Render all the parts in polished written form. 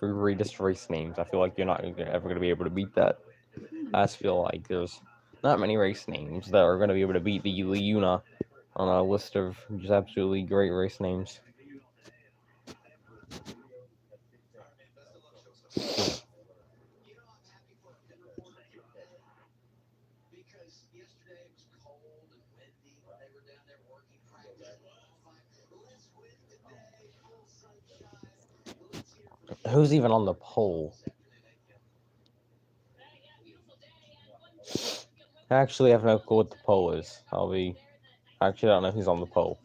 greatest race names. I feel like you're not ever going to be able to beat that. I just feel like there's not many race names that are going to be able to beat the Liuna on a list of just absolutely great race names. Who's even on the pole? I actually have no clue what the pole is. Actually, I don't know who's on the pole.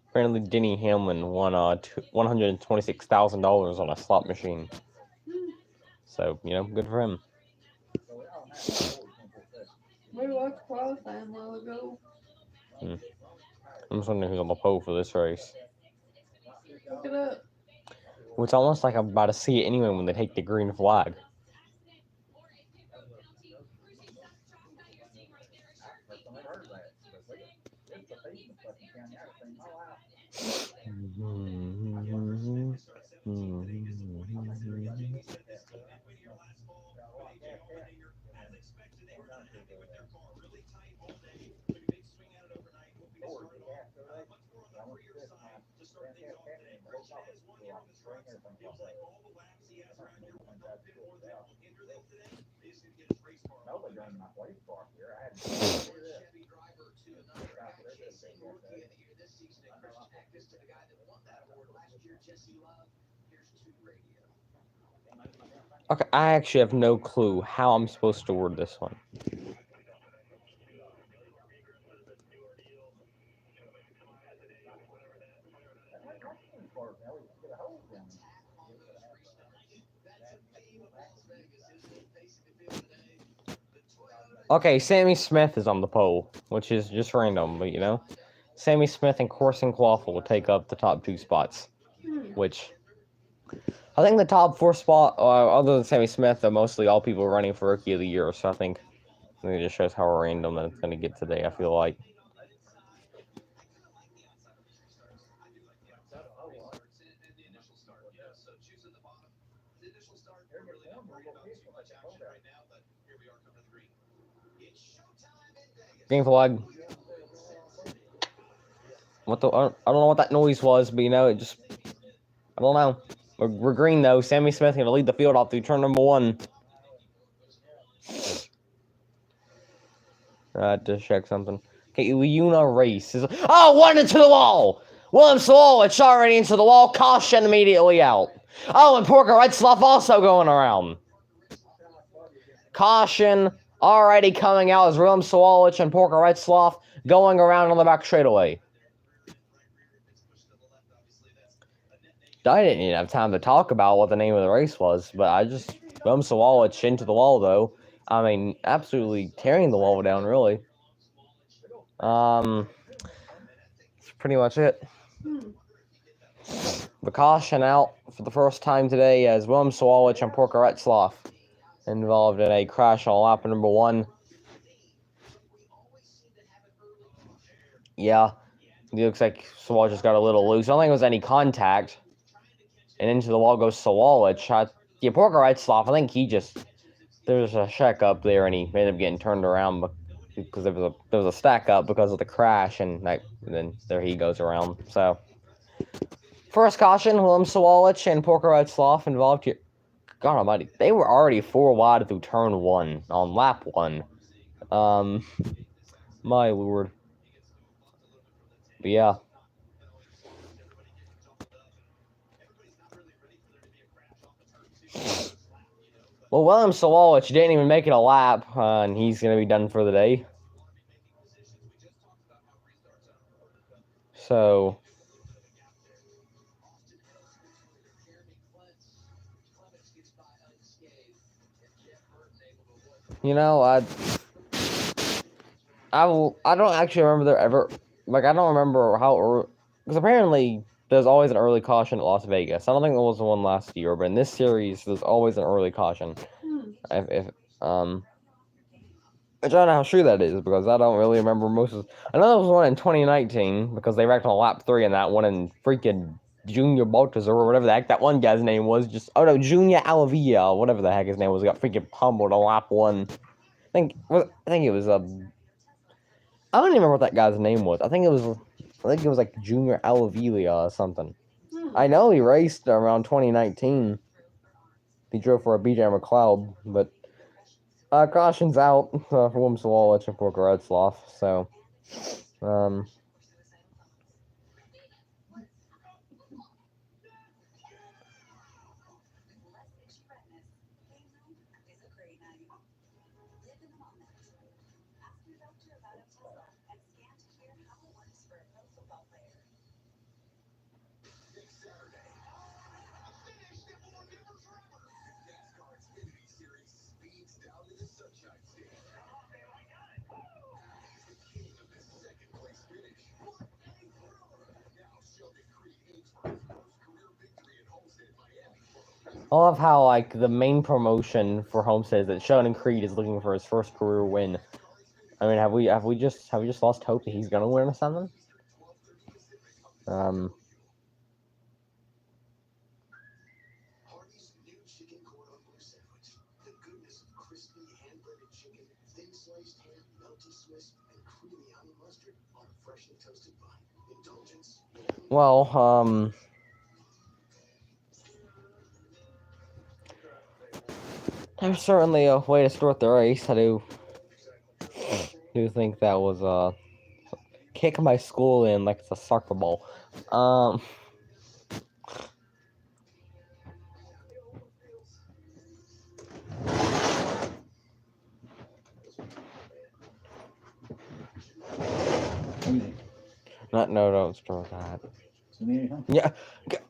Apparently, Denny Hamlin won $126,000 on a slot machine. So, good for him. We watched qualifying a while ago. I'm just wondering who's on the pole for this race. Look it up. Well, it's almost like I'm about to see it anyway when they take the green flag. Okay, I actually have no clue how I'm supposed to word this one. Okay, Sammy Smith is on the pole, which is just random, but Sammy Smith and Corson Quaffle will take up the top 2 spots, which I think the top 4 spot, other than Sammy Smith, are mostly all people running for Rookie of the Year, so I think it just shows how random that it's going to get today, I feel like. Green flag. I don't know what that noise was, but it just, I don't know. We're green though. Sammy Smith going to lead the field off through turn number 1. To check something. Okay, Liuna race is. Oh, one into the wall! William Slowich already into the wall. Caution immediately out. Oh, and Porker Retzloff also going around. Caution already coming out as William Slowich and Porker Retzloff going around on the back straightaway. I didn't even have time to talk about what the name of the race was, but William Slowich into the wall though. I mean, absolutely tearing the wall down, really. That's pretty much it. The caution out for the first time today as William Slowich and Porker Retzloff involved in a crash on lap number 1. Yeah, it looks like Slowich just got a little loose. I don't think it was any contact. And into the wall goes Slowich. Porker Retzloff, I think there was a check up there and he ended up getting turned around because there was a stack up because of the crash, and then there he goes around. So, first caution, William Slowich and Porker Retzloff involved here. God almighty, they were already 4 wide through turn 1 on lap 1. My lord. But yeah. Well, William Slowich didn't even make it a lap, and he's going to be done for the day. So, I don't actually remember there ever, I don't remember how, because apparently there's always an early caution at Las Vegas. I don't think there was one last year, but in this series, there's always an early caution. I don't know how true that is, because I don't really remember I know there was one in 2019, because they wrecked on lap 3 and that one in freaking Junior Baltazar or whatever the heck that one guy's name was. Junior Alavia, whatever the heck his name was, got freaking pummeled on lap one. I think it was I don't even remember what that guy's name was. I think it was like Junior Alavia or something. I know he raced around 2019. He drove for a BJ McLeod, but caution's out for William Sawalich and Porker Retzloff. So, I love how like the main promotion for Homestead is that Sheldon Creed is looking for his first career win. I mean, have we just lost hope that he's gonna win or something? Well, there's certainly a way to start the race. I do think that was kick my school in like it's a soccer ball. No, don't start that. Yeah,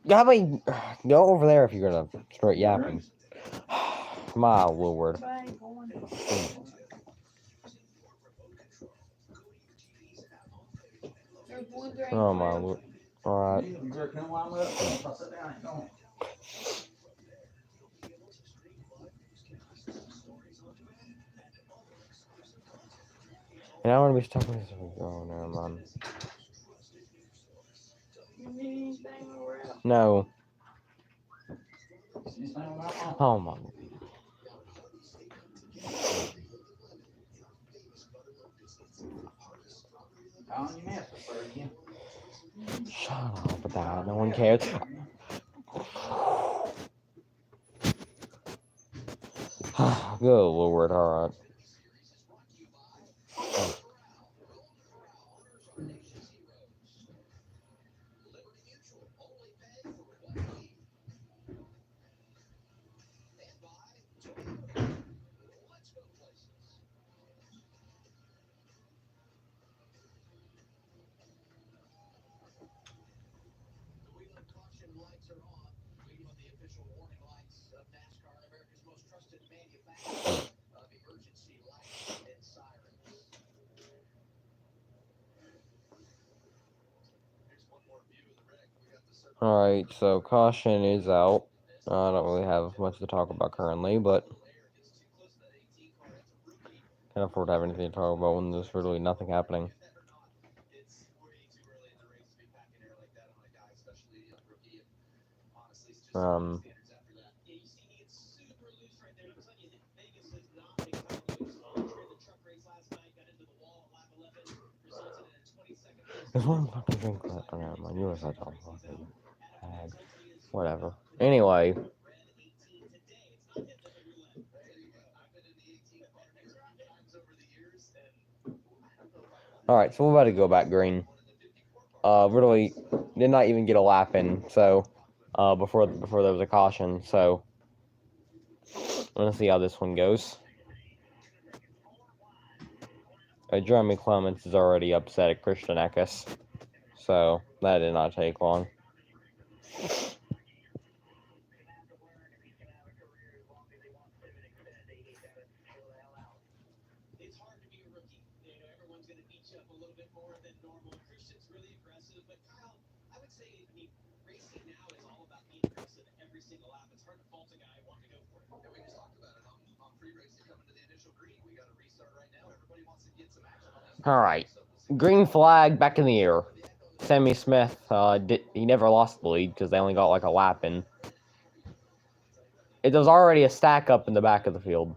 how about go over there if you're gonna start yapping. My lord. Oh my lord. Alright. And I want to be stuck with this. Oh, never mind. No. Oh my. Shut up with that. No one cares. Good lord. Alright. Alright, so caution is out. I don't really have much to talk about currently, but can't afford to have anything to talk about when there's really nothing happening. There's one fucking drink left. Oh, never mind. You were such a fucking hag. Whatever. Anyway. Alright, so we're about to go back green. Really did not even get a lap in, so before there was a caution, so I'm gonna see how this one goes. Jeremy Clements is already upset at Christian Eckes, so that did not take long. Alright. Green flag back in the air. Sammy Smith, he never lost the lead because they only got like a lap in. There's already a stack up in the back of the field.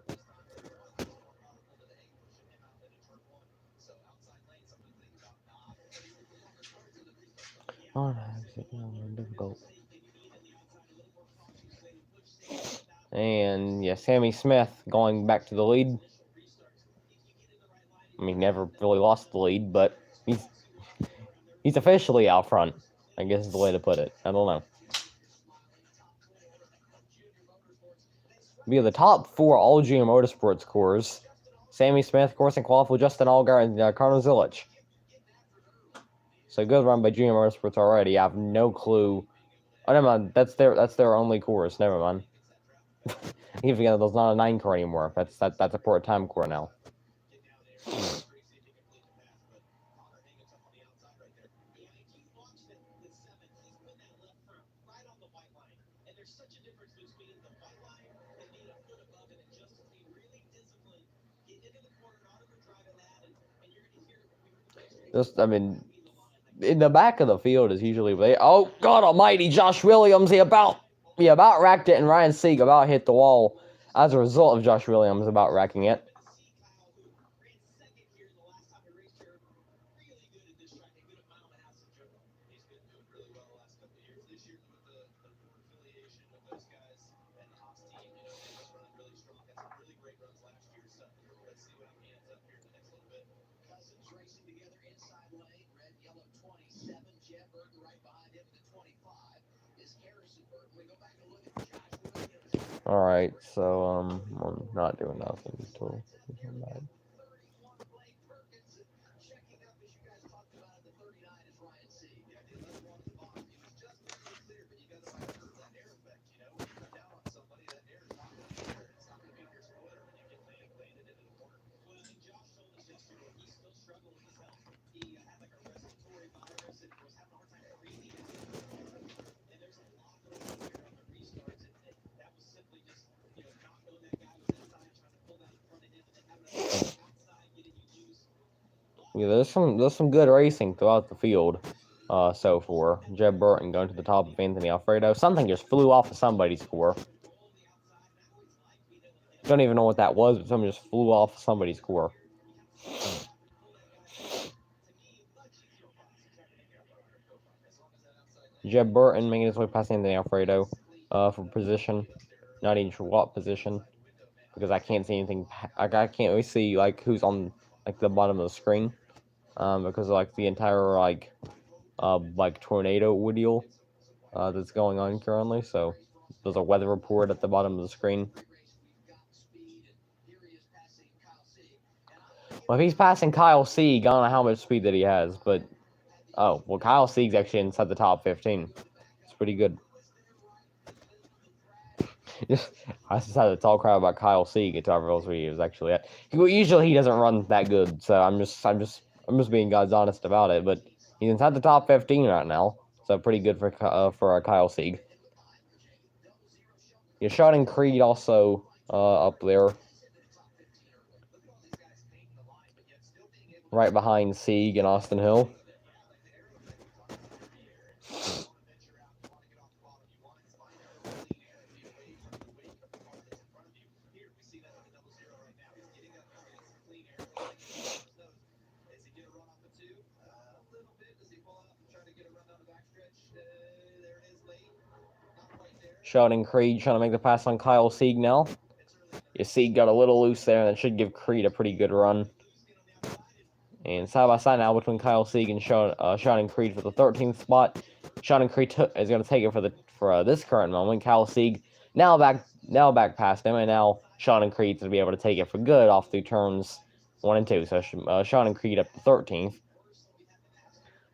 Oh, difficult. And yeah, Sammy Smith going back to the lead. I mean, never really lost the lead, but he's officially out front, I guess is the way to put it. I don't know. Via the top 4 all Junior Motorsports cores, Sammy Smith, Corson Qualified, Justin Allgaier, and Carter Zilich. So good run by Junior Motorsports already. I have no clue. Oh, never mind. That's their only course. Never mind. Even again, there's not a 9 core anymore. That's a part-time core now. I mean, in the back of the field is usually where oh God Almighty, Josh Williams, he about racked it, and Ryan Sieg about hit the wall as a result of Josh Williams about racking it. All right, so I'm not doing nothing until yeah, there's some good racing throughout the field. So for Jeb Burton going to the top of Anthony Alfredo, something just flew off of somebody's core. Don't even know what that was, but something just flew off of somebody's core. Jeb Burton making his way past Anthony Alfredo for position. Not even sure what position, because I can't see anything. I can't really see like who's on like the bottom of the screen, because of, like the entire like tornado deal that's going on currently. So there's a weather report at the bottom of the screen. Well, if he's passing Kyle Sieg, I don't know how much speed that he has, but oh well, Kyle Sieg's actually inside the top 15. It's pretty good. I just had to talk crap about Kyle Sieg at where he was actually at. Usually he doesn't run that good, so I'm just being God's honest about it. But he's inside the top 15 right now, so pretty good for Kyle Sieg. Yeah, Sheldon Creed also up there, right behind Sieg and Austin Hill. Sheldon Creed trying to make the pass on Kyle Sieg now. Yeah, Sieg got a little loose there, and that should give Creed a pretty good run. And side by side now between Kyle Sieg and Sheldon Creed for the 13th spot. Sheldon Creed is going to take it for this current moment. Kyle Sieg now back past him, and now Sheldon Creed's going to be able to take it for good off through turns 1 and 2. So Sheldon Creed up to 13th.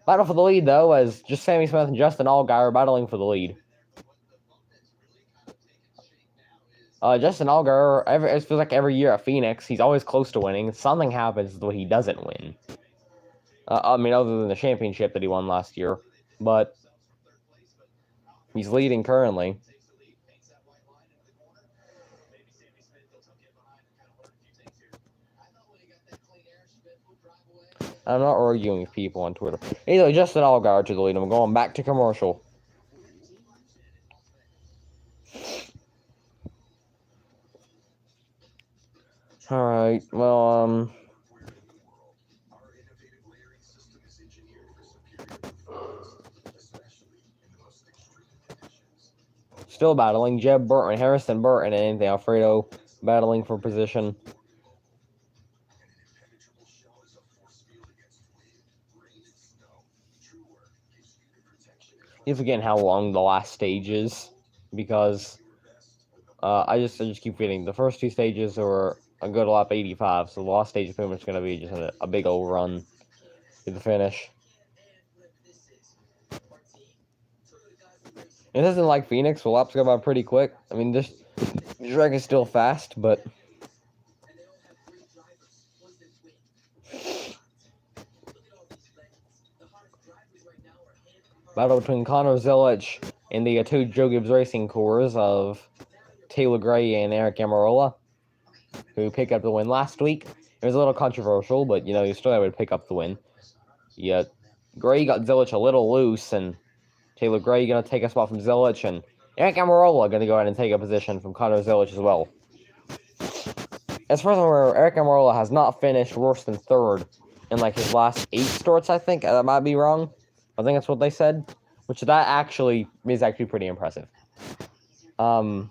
Battle for the lead though, as just Sammy Smith and Justin Allgaier are battling for the lead. Justin Allgaier, it feels like every year at Phoenix, he's always close to winning. Something happens though he doesn't win. I mean, other than the championship that he won last year, but he's leading currently. I'm not arguing with people on Twitter. Anyway, just an all guard to the lead. I'm going back to commercial. Alright, well, still battling. Jeb Burton, Harrison Burton, and Anthony Alfredo battling for position. You're forgetting how long the last stage is, because I just keep forgetting. The first two stages are a good lap 85, so the last stage is pretty much going to be just a big old run to the finish. It isn't like Phoenix, where laps go by pretty quick. I mean, this track is still fast, but battle between Connor Zilic and the two Joe Gibbs Racing cores of Taylor Gray and Eric Amarola, who picked up the win last week. It was a little controversial, but you still able to pick up the win. Yet Gray got Zilic a little loose, and Taylor Gray gonna take a spot from Zilic, and Eric Amarola gonna go ahead and take a position from Connor Zilic as well. As far as I'm aware, Eric Amarola has not finished worse than third in like his last 8 starts, I think. That might be wrong. I think that's what they said. Which that actually is pretty impressive. I'm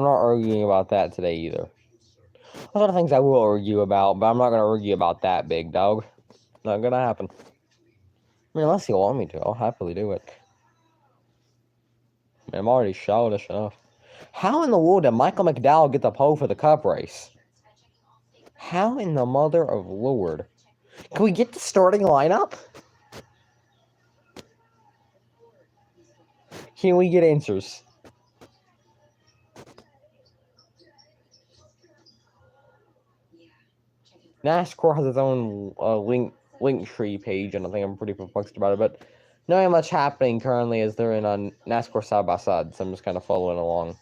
not arguing about that today either. There's a lot of things I will argue about, but I'm not going to argue about that, big dog. Not going to happen. I mean, unless you want me to, I'll happily do it. I mean, I'm already childish enough. How in the world did Michael McDowell get the pole for the cup race? How in the mother of Lord? Can we get the starting lineup? Can we get answers? NASCAR has its own link tree page, and I think I'm pretty perplexed about it, but not much happening currently as they're in on NASCAR side by side, so I'm just kind of following along.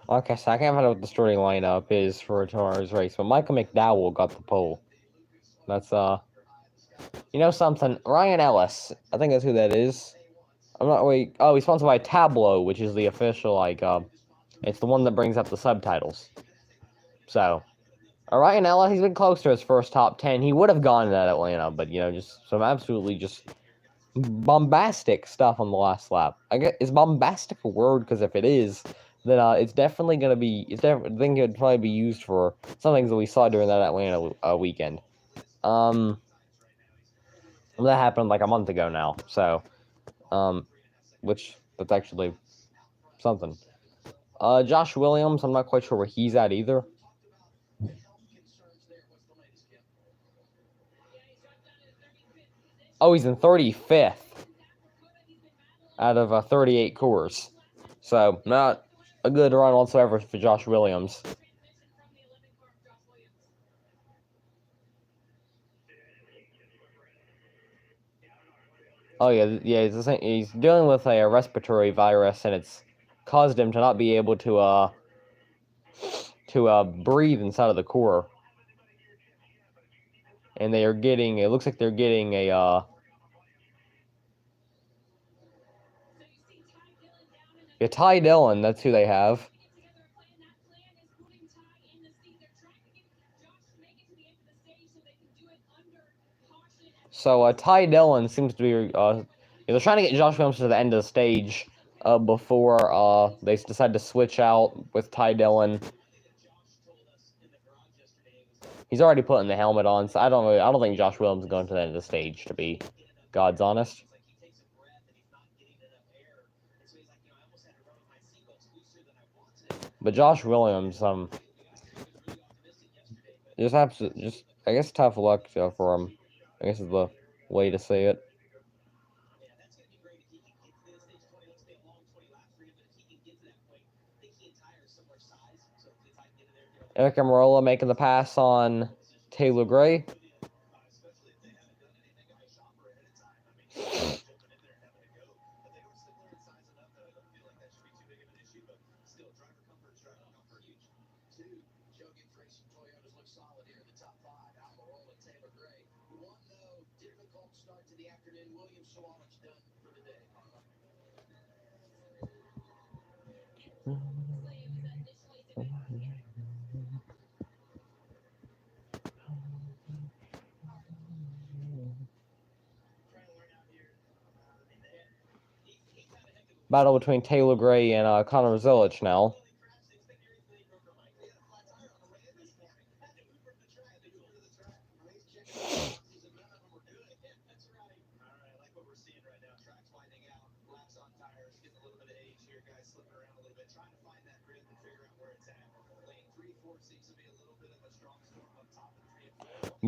Okay, so I can't find out what the starting lineup is for tomorrow's race, but Michael McDowell got the pole. That's, something? Ryan Ellis. I think that's who that is. I'm not wait. Oh, he's sponsored by Tableau, which is the official, it's the one that brings up the subtitles. So, Ryan Ellis, he's been close to his first top 10. He would have gone to that Atlanta, but, just some absolutely just bombastic stuff on the last lap. I guess, is bombastic a word? Because if it is, then it's definitely going to be, I think it would probably be used for some things that we saw during that Atlanta weekend. That happened like a month ago now, so, which, that's actually something. Josh Williams, I'm not quite sure where he's at either. Oh, he's in 35th out of 38 cores. So, not a good run whatsoever for Josh Williams. Oh, yeah, he's dealing with a respiratory virus, and it's caused him to not be able to breathe inside of the core. And it looks like they're getting a Ty Dillon, that's who they have. So Ty Dillon seems to be they're trying to get Josh Williams to the end of the stage before they decide to switch out with Ty Dillon. He's already putting the helmet on, so I don't think Josh Williams is going to the end of the stage, to be God's honest. But Josh Williams, just I guess tough luck for him. I guess is the way to say it. Eric Amarola making the pass on Taylor Gray. Battle between Taylor Gray and Connor Zilic now.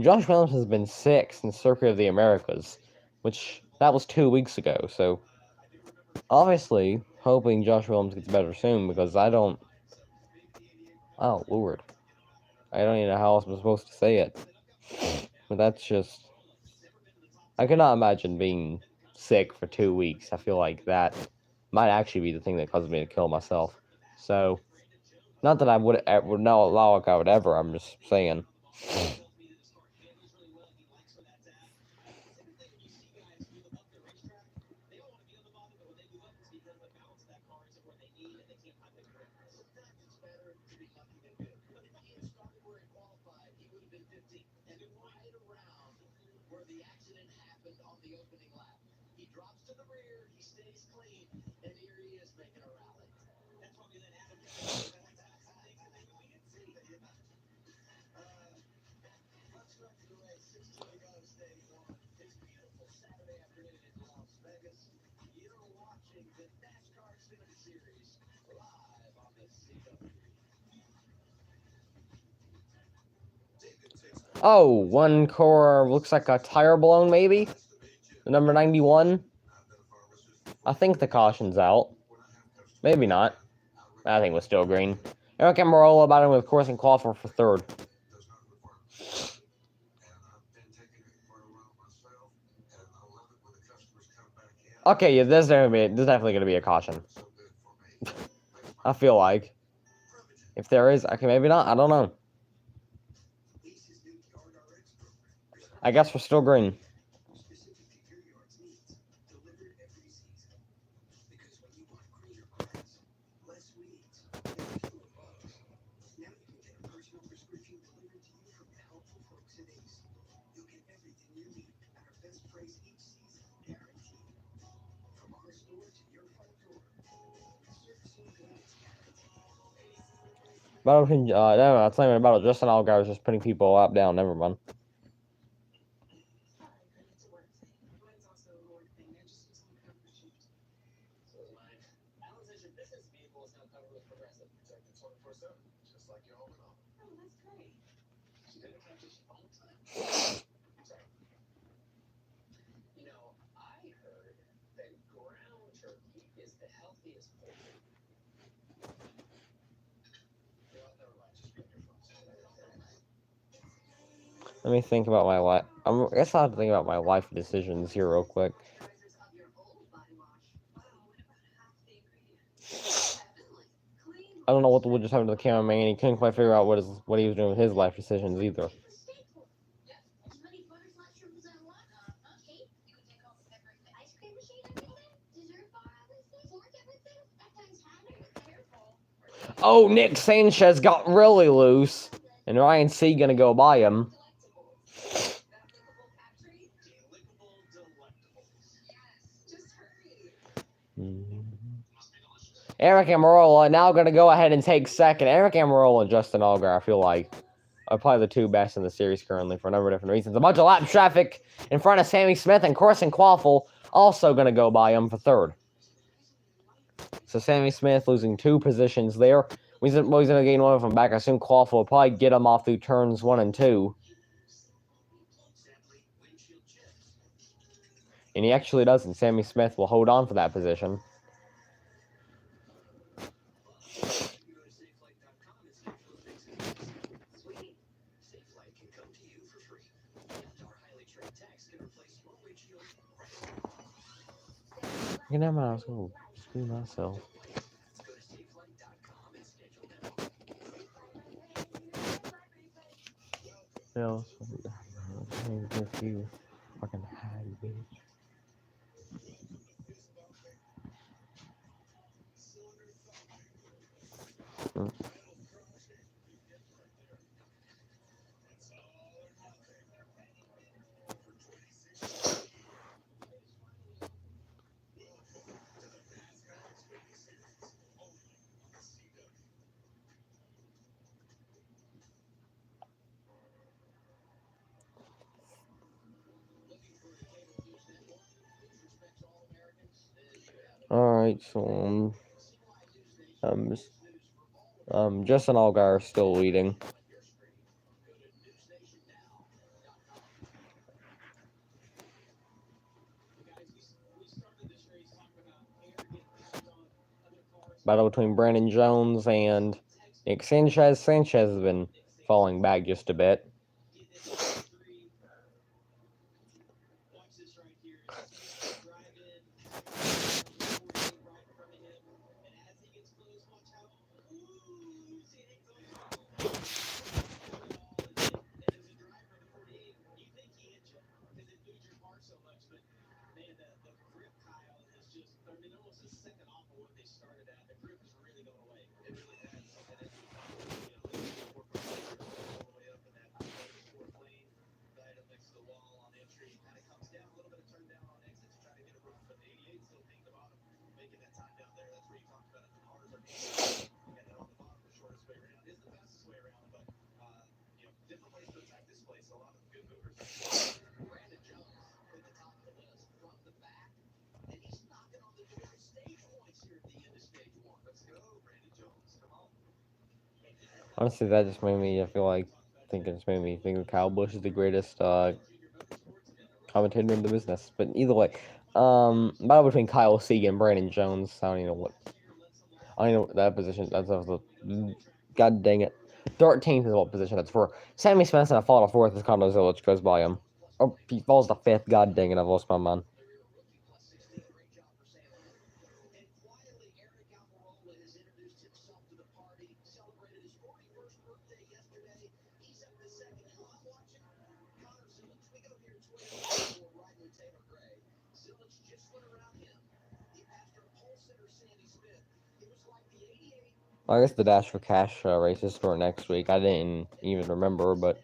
Josh Williams has been sick since Circuit of the Americas, which that was 2 weeks ago. So obviously, hoping Josh Williams gets better soon because I don't. Oh Lord, I don't even know how else I'm supposed to say it. But that's just. I cannot imagine being sick for 2 weeks. I feel like that might actually be the thing that causes me to kill myself. So, not that I would not allow like I would ever. I'm just saying. Oh, one core looks like a tire blown, maybe? The number 91? I think the caution's out. Maybe not. I think it was still green. Eric Amarola about him with course and qualifier for third. Okay, yeah, there's definitely going to be a caution. I feel like. If there is, okay, maybe not. I don't know. I guess we're still green. Battle between, no, it's not even a battle. Justin Allgaier was just putting people up, down. Never mind. Let me think about my life. I guess I'll have to think about my life decisions here real quick. I don't know what just happened to the cameraman. He couldn't quite figure out what he was doing with his life decisions either. Oh, Nick Sanchez got really loose, and Ryan C gonna go by him. Eric Amarola now going to go ahead and take second. Eric Amarola and Justin Allgaier, I feel like, are probably the two best in the series currently for a number of different reasons. A bunch of lap traffic in front of Sammy Smith, and Corson Quaffle also going to go by him for third. So Sammy Smith losing 2 positions there. He's going to gain one of them back. I assume Quaffle will probably get him off through turns 1 and 2. And he actually doesn't. Sammy Smith will hold on for that position. You know, I was going to screw myself. Yeah, if you fucking had, bitch. Alright, so Justin Allgaier is still leading. Battle between Brandon Jones and Nick Sanchez. Sanchez has been falling back just a bit. Honestly, that just made me, I feel like, it just made me think that Kyle Busch is the greatest commentator in the business. But either way, battle between Kyle Sieg and Brandon Jones. I don't even know what that position. That's the god dang it. 13th is what position that's for. Sammy Smith and a fall to 4th as Kondo Zilic goes by him. Oh, he falls to 5th. God dang it, I've lost my mind. I guess the Dash for Cash races start next week. I didn't even remember, but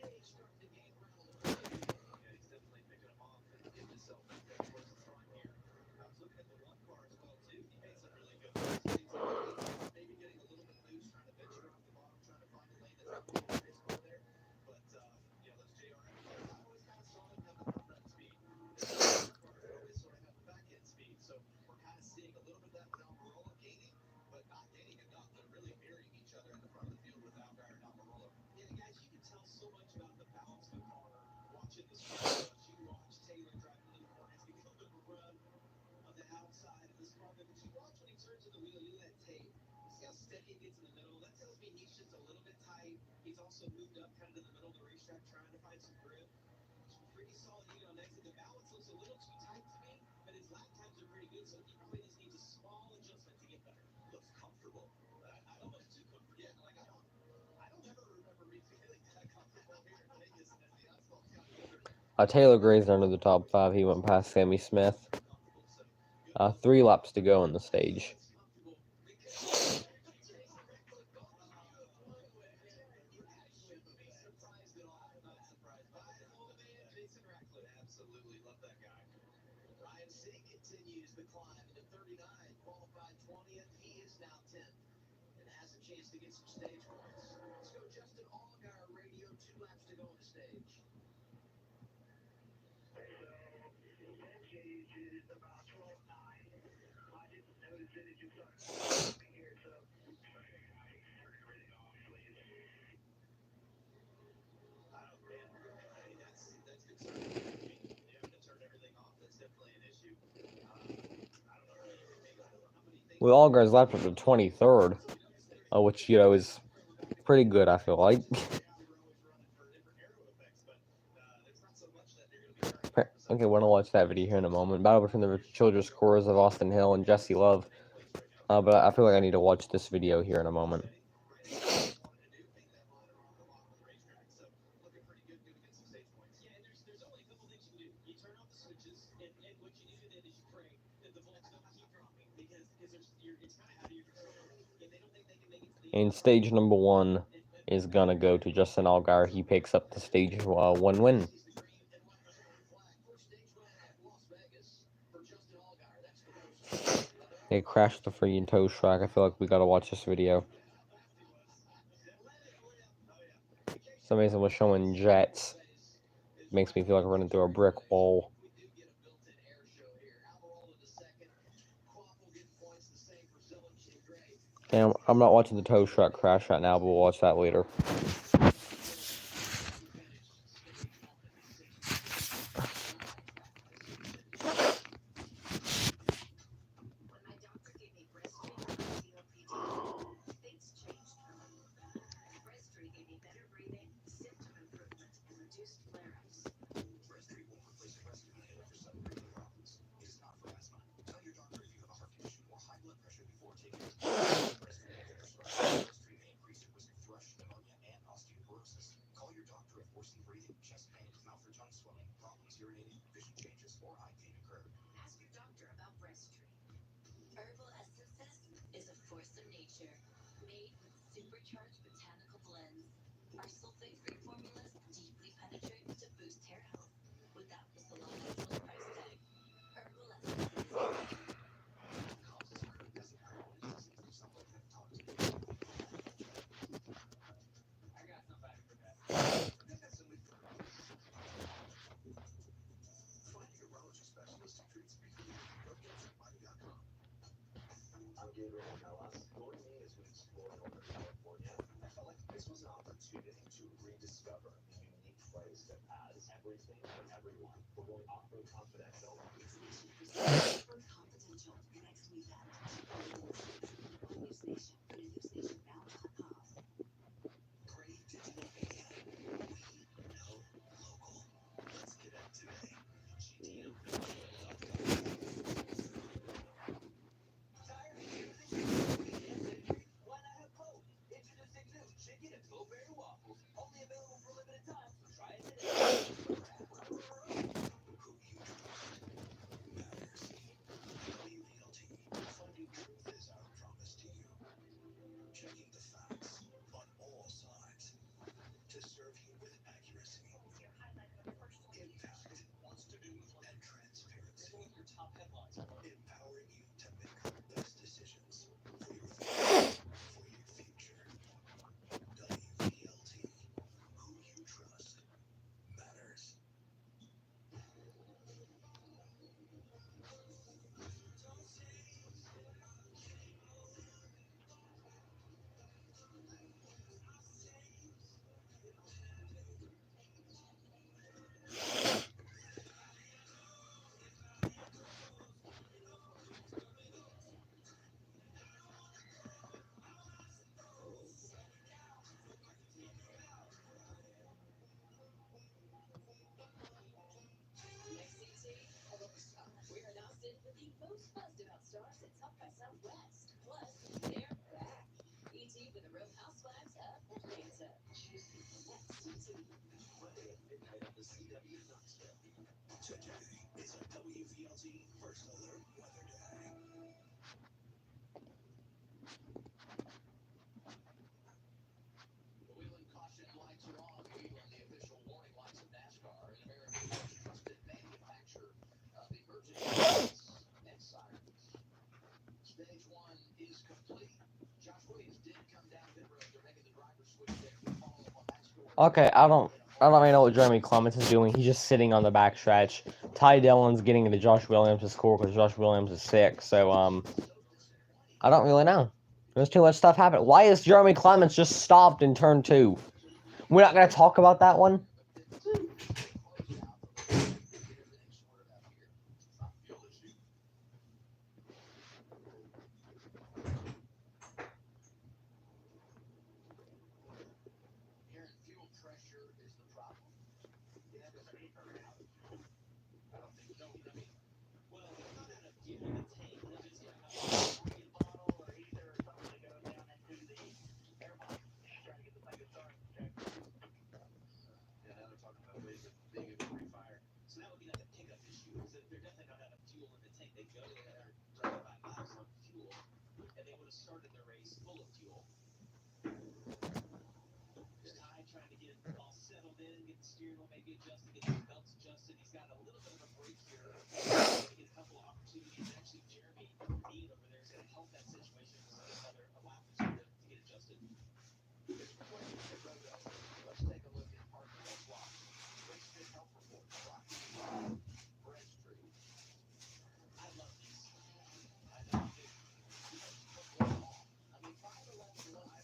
Taylor Gray's under the top 5. He went past Sammy Smith. 3 laps to go in the stage. With all guys left at the 23rd, which, you know, is pretty good, I feel like. Okay, we're gonna watch that video here in a moment. Battle between the children's scores of Austin Hill and Jesse Love. But I feel like I need to watch this video here in a moment. And stage number 1 is gonna go to Justin Allgaier. He picks up the stage 1 win. They crashed the freaking tow track. I feel like we gotta watch this video. Some reason was showing jets. Makes me feel like I'm running through a brick wall. And I'm not watching the tow truck crash right now, but we'll watch that later. Okay, I don't really know what Jeremy Clements is doing. He's just sitting on the backstretch. Ty Dillon's getting into Josh Williams' score because Josh Williams is sick. So I don't really know. There's too much stuff happening. Why is Jeremy Clements just stopped in turn 2? We're not gonna talk about that one.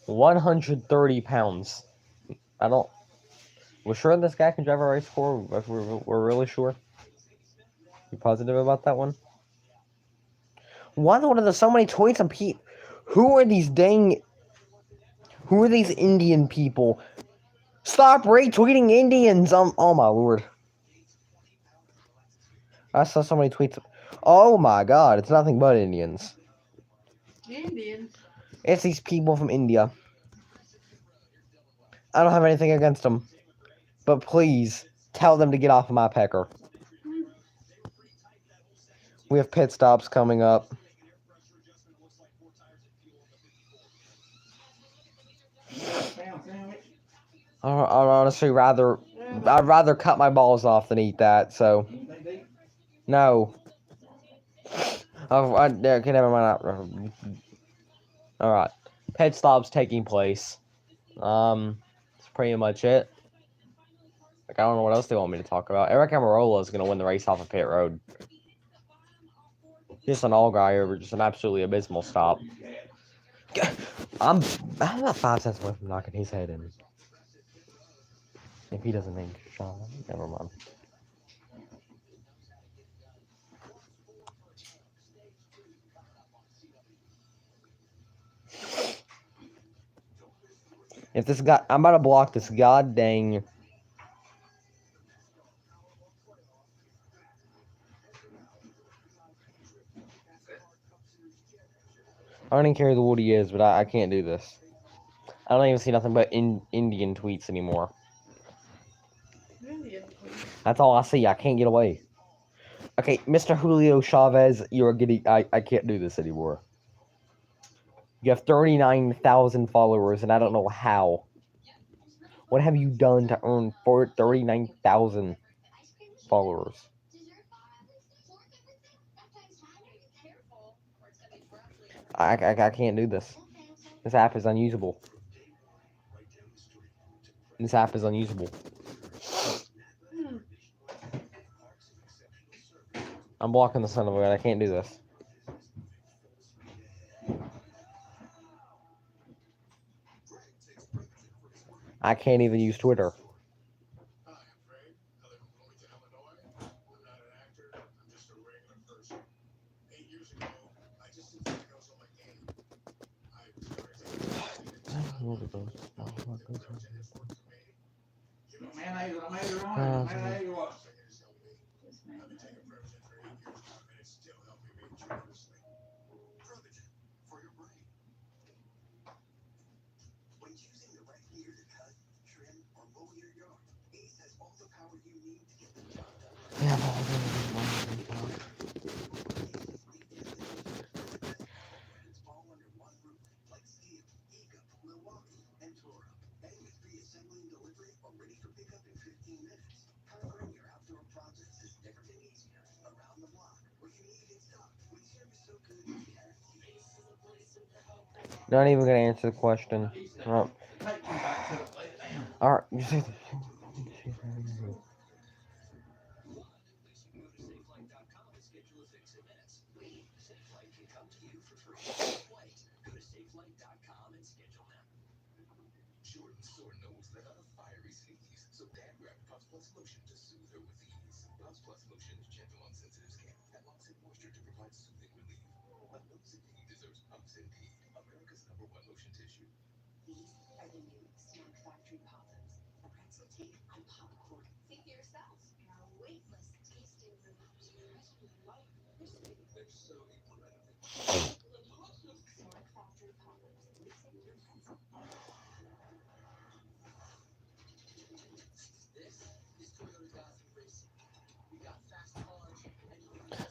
£130. I don't. We're sure this guy can drive a race car. We're really sure. You positive about that one? Why are there so many tweets on Pete? Who are these Indian people? Stop retweeting Indians! Oh my lord. I saw so many tweets. Oh my god, it's nothing but Indians. Indians. It's these people from India. I don't have anything against them. But please, tell them to get off of my pecker. We have pit stops coming up. I'd honestly I'd rather cut my balls off than eat that, so. No. Okay, never mind. Alright. Pit stops taking place. That's pretty much it. Like, I don't know what else they want me to talk about. Eric Amarola is going to win the race off of pit road. Just an all-guy, just an absolutely abysmal stop. I'm about 5 cents away from knocking his head in. If he doesn't make a shot, never mind. If this guy, I'm about to block this god dang. I don't even care who he is, but I can't do this. I don't even see nothing but Indian tweets anymore. Indian. That's all I see. I can't get away. Okay, Mr. Julio Chavez, you're getting. I can't do this anymore. You have 39,000 followers, and I don't know how. What have you done to earn 39,000 followers? I can't do this. This app is unusable. This app is unusable. I'm blocking the son of a gun. I can't do this. I can't even use Twitter. Not even gonna answer the question. Oh. All right.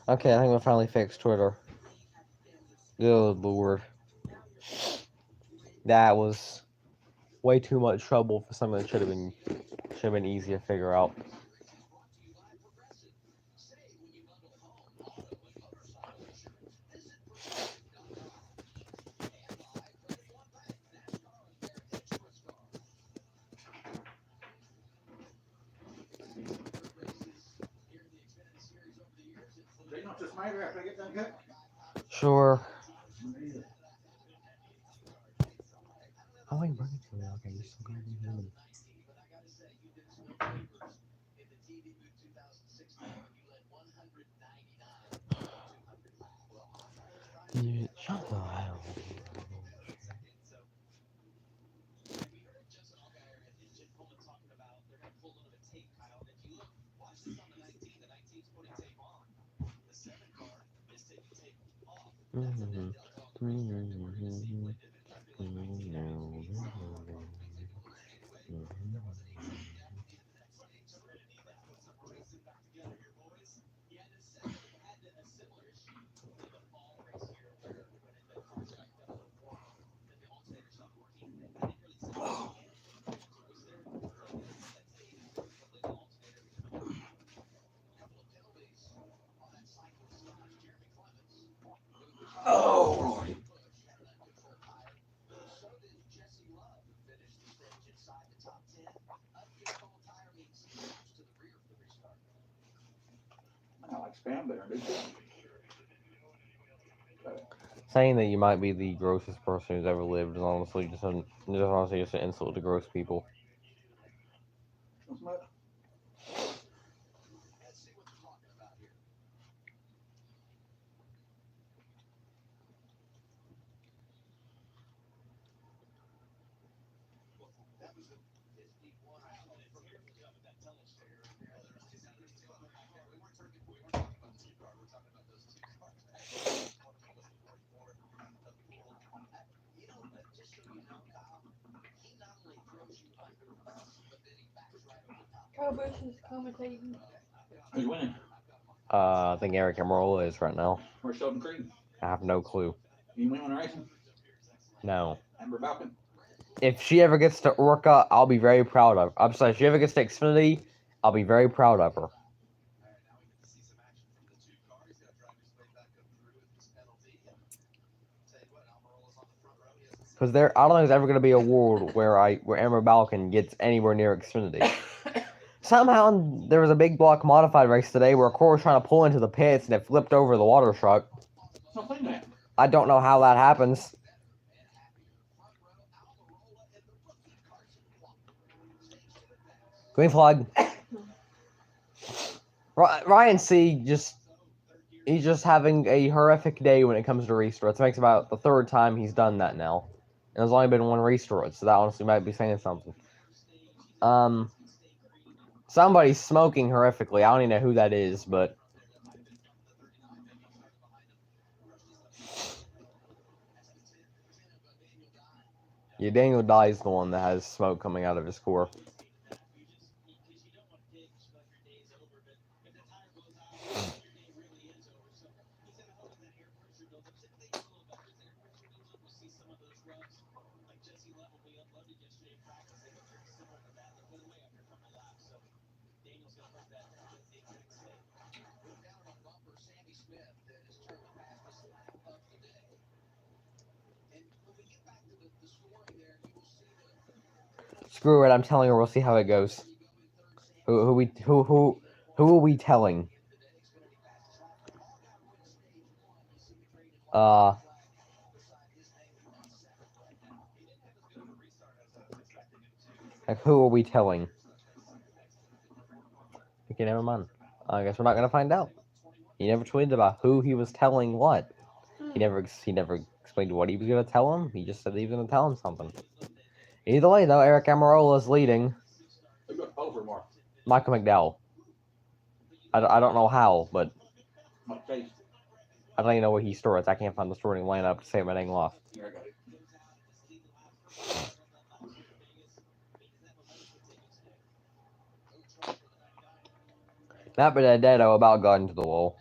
Okay, I think we finally fixed Twitter. Good lord. That was way too much trouble for something that should have been easy to figure out. They not just made after I get done cooking. Sure. Oh, I bring it to me. Okay, you still got me. Shut the hell. Oh, I like spam better, do you? Saying that you might be the grossest person who's ever lived is honestly just an insult to gross people. Cowboys is commentating. Who's winning? I think Eric Emerald is right now. Where's Sheldon Creed? I have no clue. You win on racing? No. Amber Balkan? If she ever gets to Orca, I'll be very proud of her. I'm sorry, if she ever gets to Xfinity, I'll be very proud of her. Because I don't think there's ever going to be a world where Amber Balkan gets anywhere near Xfinity. Somehow there was a big block modified race today where a car was trying to pull into the pits and it flipped over the water truck. I'll play that. I don't know how that happens. Green flag. Ryan C. he's just having a horrific day when it comes to restarts. It makes about the third time he's done that now. And there's only been one restart, so that honestly might be saying something. Somebody's smoking horrifically. I don't even know who that is, but yeah, Daniel Dye is the one that has smoke coming out of his core. Screw it, I'm telling her. We'll see how it goes. Who are we telling? Like, who are we telling? Okay, never mind. I guess we're not gonna find out. He never tweeted about who he was telling what. He never explained what he was gonna tell him. He just said he was gonna tell him something. Either way, though, Eric Amarola is leading. Who got over more? Michael McDowell. I don't know how, but My face. I don't even know where he stores. I can't find the starting lineup to save my dang life. Here, I got it. Matt Benedetto about got into the wall.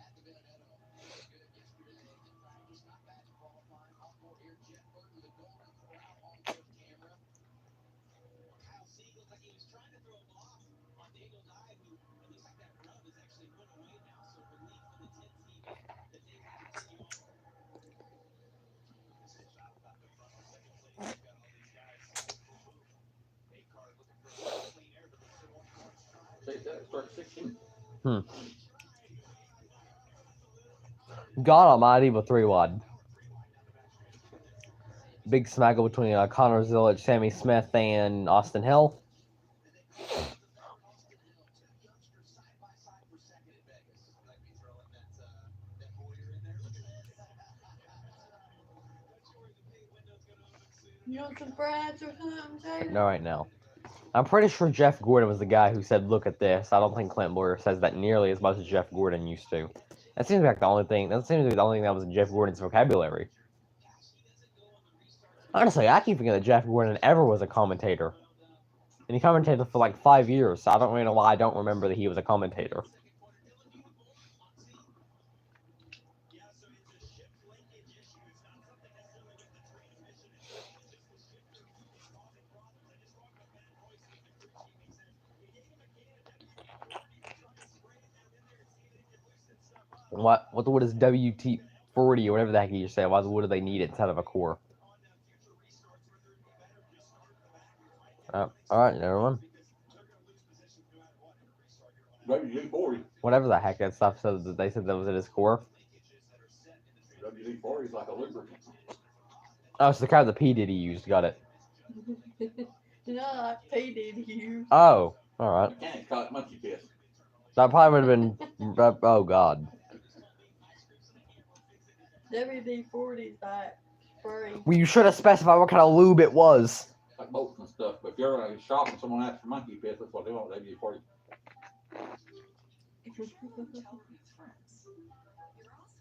Say that. Start 16. God Almighty with 3 wide. Big smaggle between Connor Zillage, Sammy Smith, and Austin Hill. You want some fries or something, Taylor? No, right now. I'm pretty sure Jeff Gordon was the guy who said, "Look at this." I don't think Clint Boyer says that nearly as much as Jeff Gordon used to. That seems like the only thing. That seems to be the only thing that was in Jeff Gordon's vocabulary. Honestly, I keep forgetting that Jeff Gordon ever was a commentator, and he commentated for like 5 years. So I don't really know why I don't remember that he was a commentator. What is WT40 or whatever the heck you just said? What do they need instead of a core? All right, never mind. WD-40. Whatever the heck that stuff said that they said that was at his core. WD-40 is like a lubricant. Oh, it's the kind of the P Diddy used. Got it. Not P Diddy you. Oh, all right. Mechanics call it monkey piss. That probably would have been. Oh God. WD-40's like spray. Well, you should have specified what kind of lube it was. Like bolts and stuff. But if you're in a shop and someone asks for monkey piss, that's what they want. WD-40.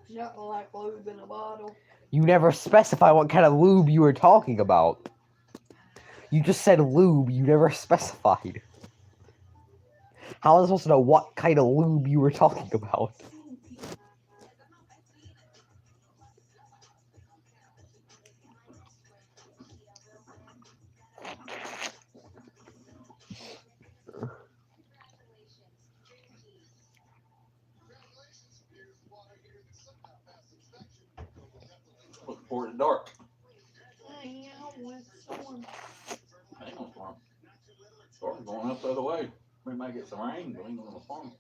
Nothing like lube in a bottle. You never specify what kind of lube you were talking about. You just said lube. You never specified. How was I supposed to know what kind of lube you were talking about? Looking forward to dark. Hang out with someone. Ain't no storm. Storm's going up the other way. We might get some rain, but ain't gonna storm.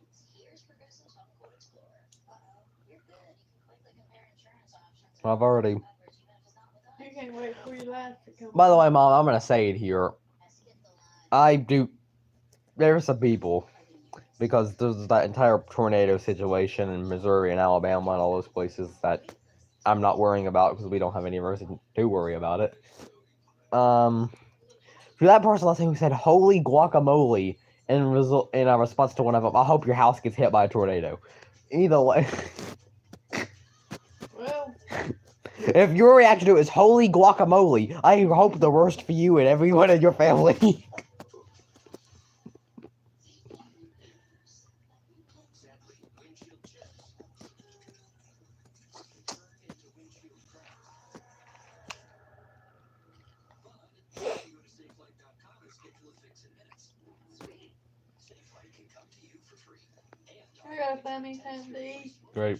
I've already. You can't wait for your life to come. By the way, Mom, I'm gonna say it here. I do. There are some people, because there's that entire tornado situation in Missouri and Alabama and all those places that I'm not worrying about because we don't have any reason to worry about it. To that person last time who said "Holy guacamole" in a response to one of them, I hope your house gets hit by a tornado. Either way. Well, If your reaction to it is "Holy guacamole," I hope the worst for you and everyone in your family. I gotta find me something to eat. Great.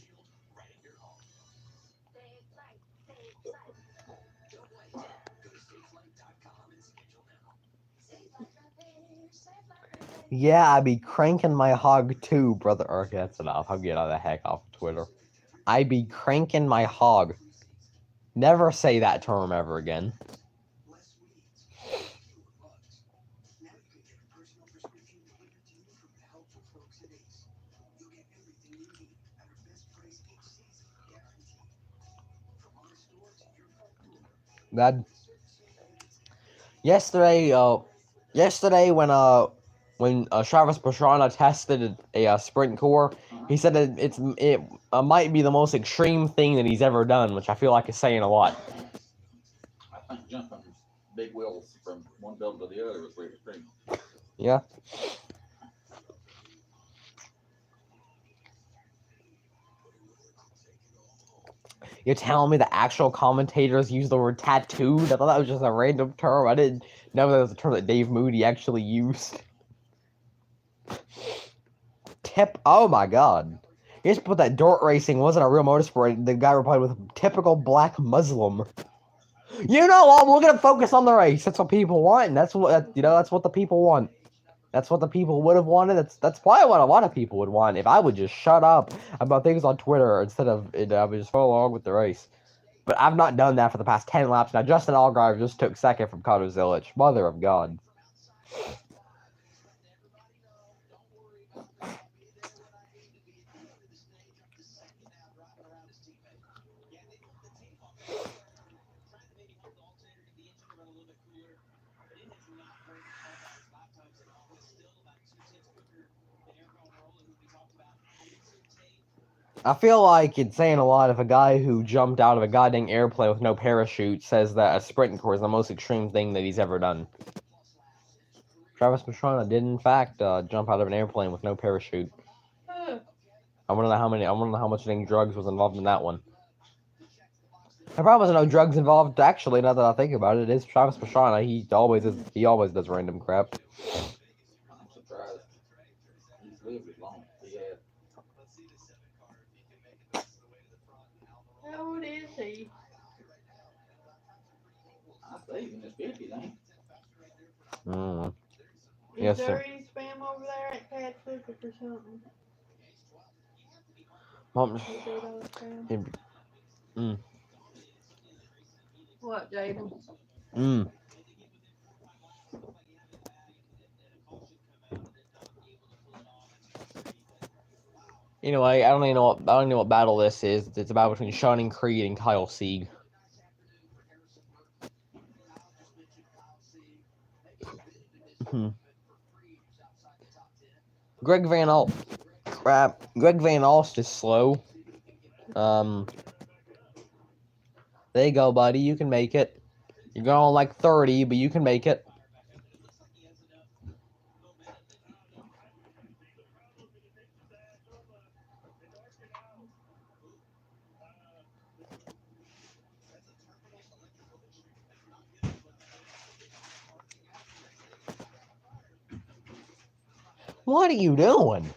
Yeah, I be cranking my hog too, brother. Okay, that's enough. I'm getting the heck off of Twitter. I be cranking my hog. Never say that term ever again. God. Yesterday when Travis Pastrana tested a sprint core, he said that it might be the most extreme thing that he's ever done, which I feel like is saying a lot. I think jumping big wheels from one build to the other was pretty extreme. Yeah. You're telling me the actual commentators use the word tattooed? I thought that was just a random term. I didn't know that was a term that Dave Moody actually used. Oh my god. You just put that dirt racing wasn't a real motorsport. The guy replied with typical black Muslim. You know what? We're gonna focus on the race. That's what people want, and that's what that's what the people want. That's what the people would have wanted. That's probably what a lot of people would want if I would just shut up about things on Twitter instead of I would just follow along with the race. But I've not done that for the past 10 laps. Now Justin Allgaier just took second from Connor Zilic. Mother of God. I feel like it's saying a lot if a guy who jumped out of a goddamn airplane with no parachute says that a sprint core is the most extreme thing that he's ever done. Travis Pastrana did in fact jump out of an airplane with no parachute. I want to know how much drugs was involved in that one. There probably wasn't no drugs involved actually. Now that I think about it, it is Travis Pastrana. He always does random crap. I'm surprised. He's lived as long as he had. How old is he? I say he's in his 50s, ain't he? Mm. Is Yes, there sir. any spam over there at Cat's looking for something? Mom, Is there no spam? mm, What, Jaden? mm. Anyway, I don't even know what battle this is. It's a battle between Sean Creed and Kyle Sieg. Greg Van Alst is slow. There you go, buddy. You can make it. You're going like 30, but you can make it. What are you doing?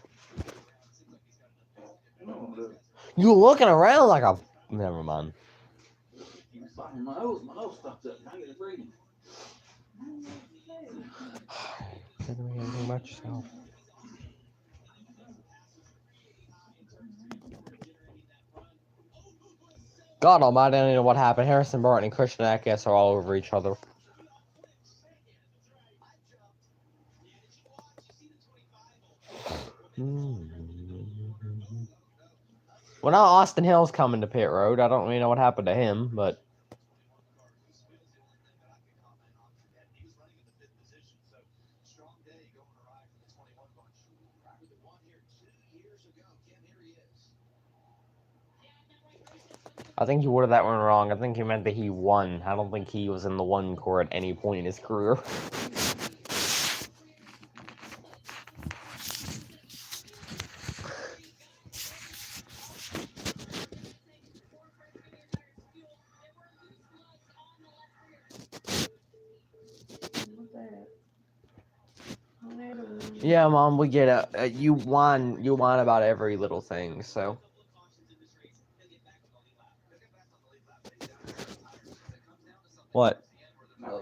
You looking around like a... Never mind. My nose stopped up. I get breathing. Not doing anything about yourself. God almighty, I don't know what happened. Harrison Burton and Christian Eckes are all over each other. Well, now Austin Hill's coming to pit road. I don't really know what happened to him, but... I think he worded that one wrong. I think he meant that he won. I don't think he was in the one core at any point in his career. What's that? Another one. Yeah, Mom, we get it. You whine about every little thing, so... What?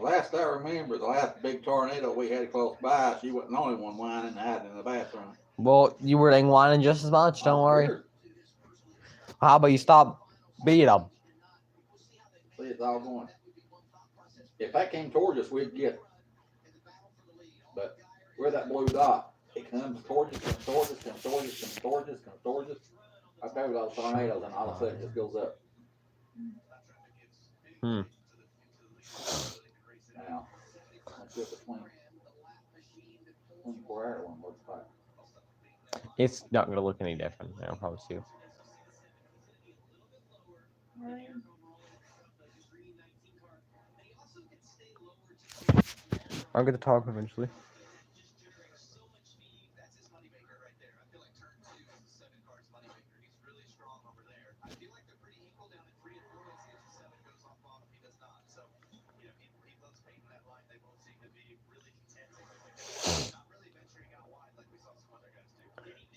last I remember, the last big tornado we had close by, she wasn't the only one whining and hiding in the bathroom. Well, you were dang whining just as much. Don't worry. Sure. How about you stop beating them? See, it's all going. If that came towards us, we'd get it. But where that blue dot, it comes towards us, comes towards us, comes towards us, comes towards us, comes towards us. I play with those tornadoes, and all of a sudden it just goes up. Hmm. Now, let's do it the 24-hour one. What's that? It's not going to look any different. I promise you. Rain. I'm going to talk eventually.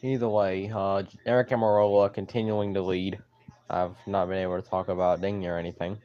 Either way, Eric Amarola continuing to lead. I've not been able to talk about Ding or anything.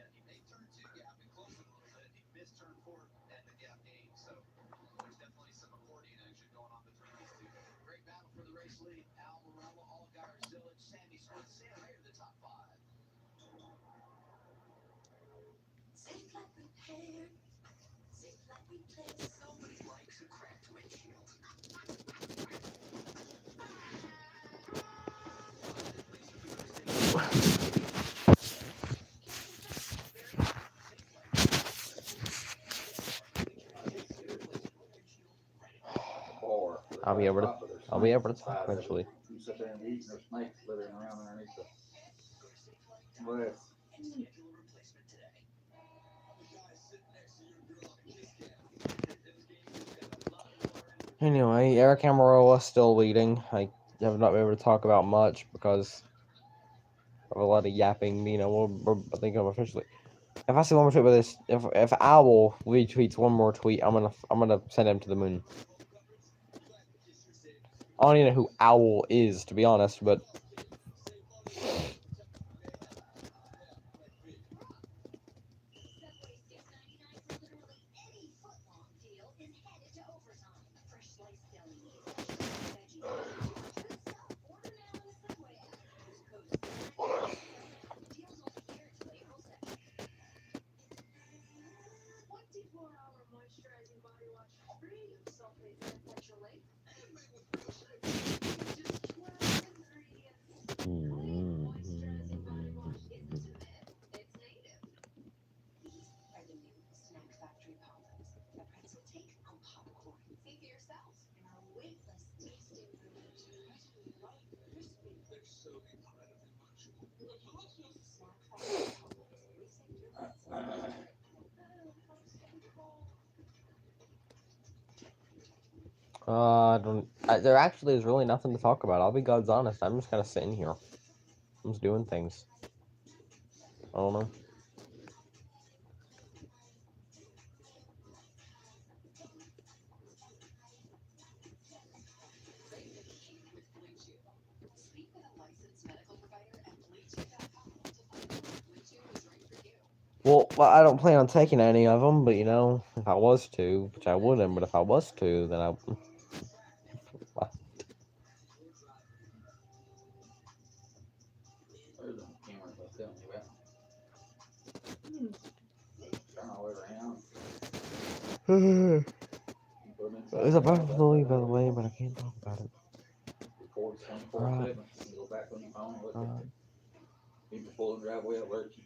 I'll be able to talk eventually. You sit there and eat, and there's snakes slithering around underneath the breast. Anyway, Eric Amarola still leading. I have not been able to talk about much because of a lot of yapping. You know, I think I'm officially. If I see one more tweet with this, if Owl retweets one more tweet, I'm gonna send him to the moon. I don't even know who Owl is, to be honest, but there actually is really nothing to talk about. I'll be God's honest. I'm just kind of sitting here. I'm just doing things. I don't know. Well, I don't plan on taking any of them, but you know, if I was to, which I wouldn't, but if I was to, then I. There's them cameras I was telling you about. Turn all the way around. There's a possibility, by the way, but I can't talk about it. Records 24/7. You can go back on your phone and look at it. People pull the driveway alert you.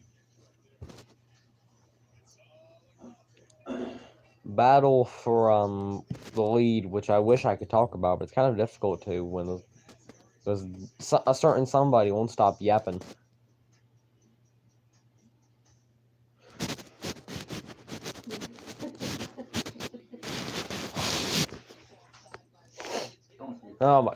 Battle for the lead, which I wish I could talk about, but it's kind of difficult to when there's a certain somebody won't stop yapping. Oh my.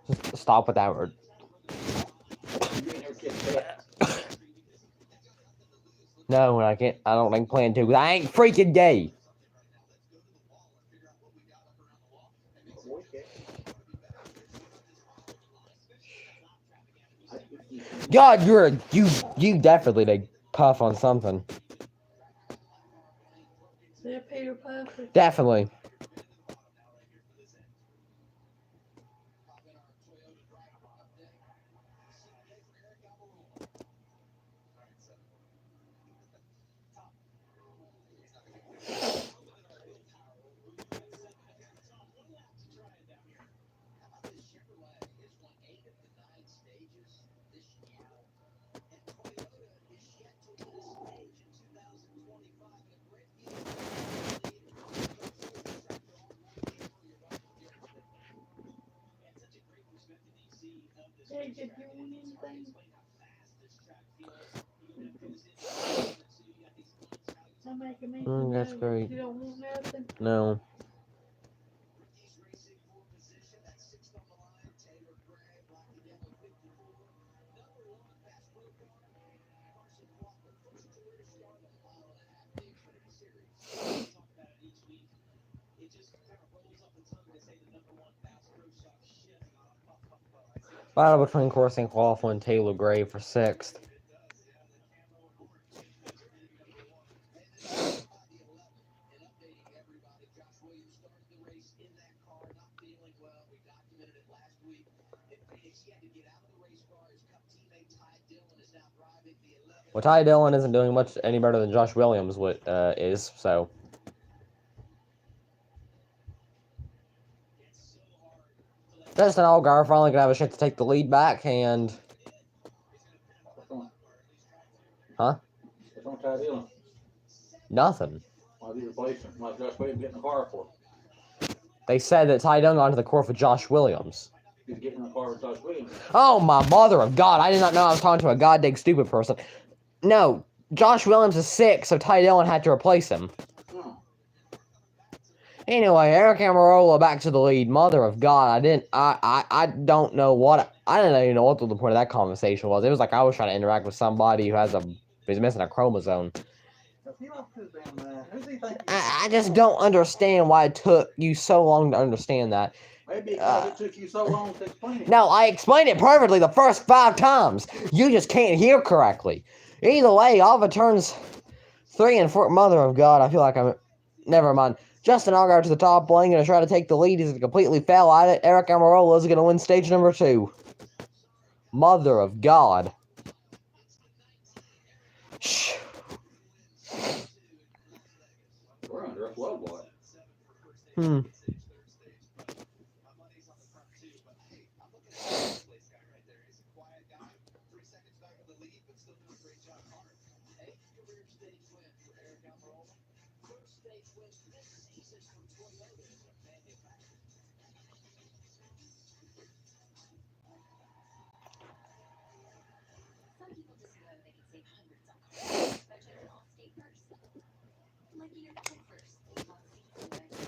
Just stop with that word. You ain't never kissed that. No, I can't. I don't think plan to. 'Cause I ain't freaking gay. Boy, cat. I think you can- God, you definitely did puff on something. Yeah, Peter Piper. Definitely. Hey, did you want anything? I'm making me some That's noodles. great. You don't want nothing? No. Battle between Coursing Quaffle and Taylor Gray for 6th. Well, Ty Dillon isn't doing much any better than Josh Williams is, so. Justin Allgaier finally gonna have a chance to take the lead back, and What's on? Huh? What's on Ty Dillon? nothing. Why'd he replace him? Why'd Josh Williams get in the car for? They said that Ty Dillon got into the court for Josh Williams. He's getting in the car with Josh Williams. Oh, my mother of God. I did not know I was talking to a goddamn stupid person. No, Josh Williams is sick, so Ty Dillon had to replace him. Oh. Anyway, Eric Amarola back to the lead. Mother of God, I don't know what, I didn't even know what the point of that conversation was. It was like I was trying to interact with somebody who's missing a chromosome. He lost his damn mind. Who's he think? I just don't understand why it took you so long to understand that. Maybe because it took you so long to explain it. No, I explained it perfectly the first 5 times. You just can't hear correctly. Either way, Alva turns 3 and 4. Mother of God, I feel like I'm... Never mind. Justin Allgaier to the top lane, going to try to take the lead. He's going to completely fail at it. Eric Amarola is going to win stage number 2. Mother of God. Shh. We're under a floodwatch. Hmm.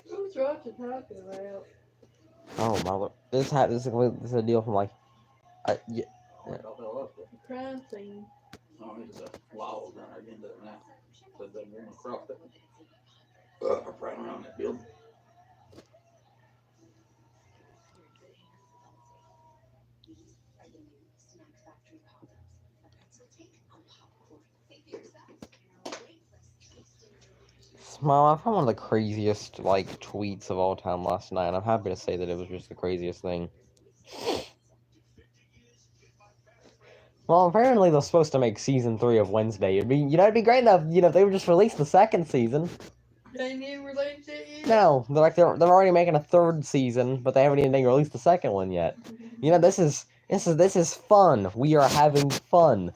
Who's Roger talking about? Oh, mother. This is a deal from like... yeah. Oh, I thought that was it. The crime scene. Oh, it's a log down there again, doesn't it? So they're going across it. Right around that building. Smile, I found one of the craziest, like, tweets of all time last night, and I'm happy to say that it was just the craziest thing. Well, apparently they're supposed to make season 3 of Wednesday. It'd be great enough, if they would just release the 2nd season. They didn't release it yet? No, they're already making a 3rd season, but they haven't even released the 2nd one yet. This is This is fun. We are having fun.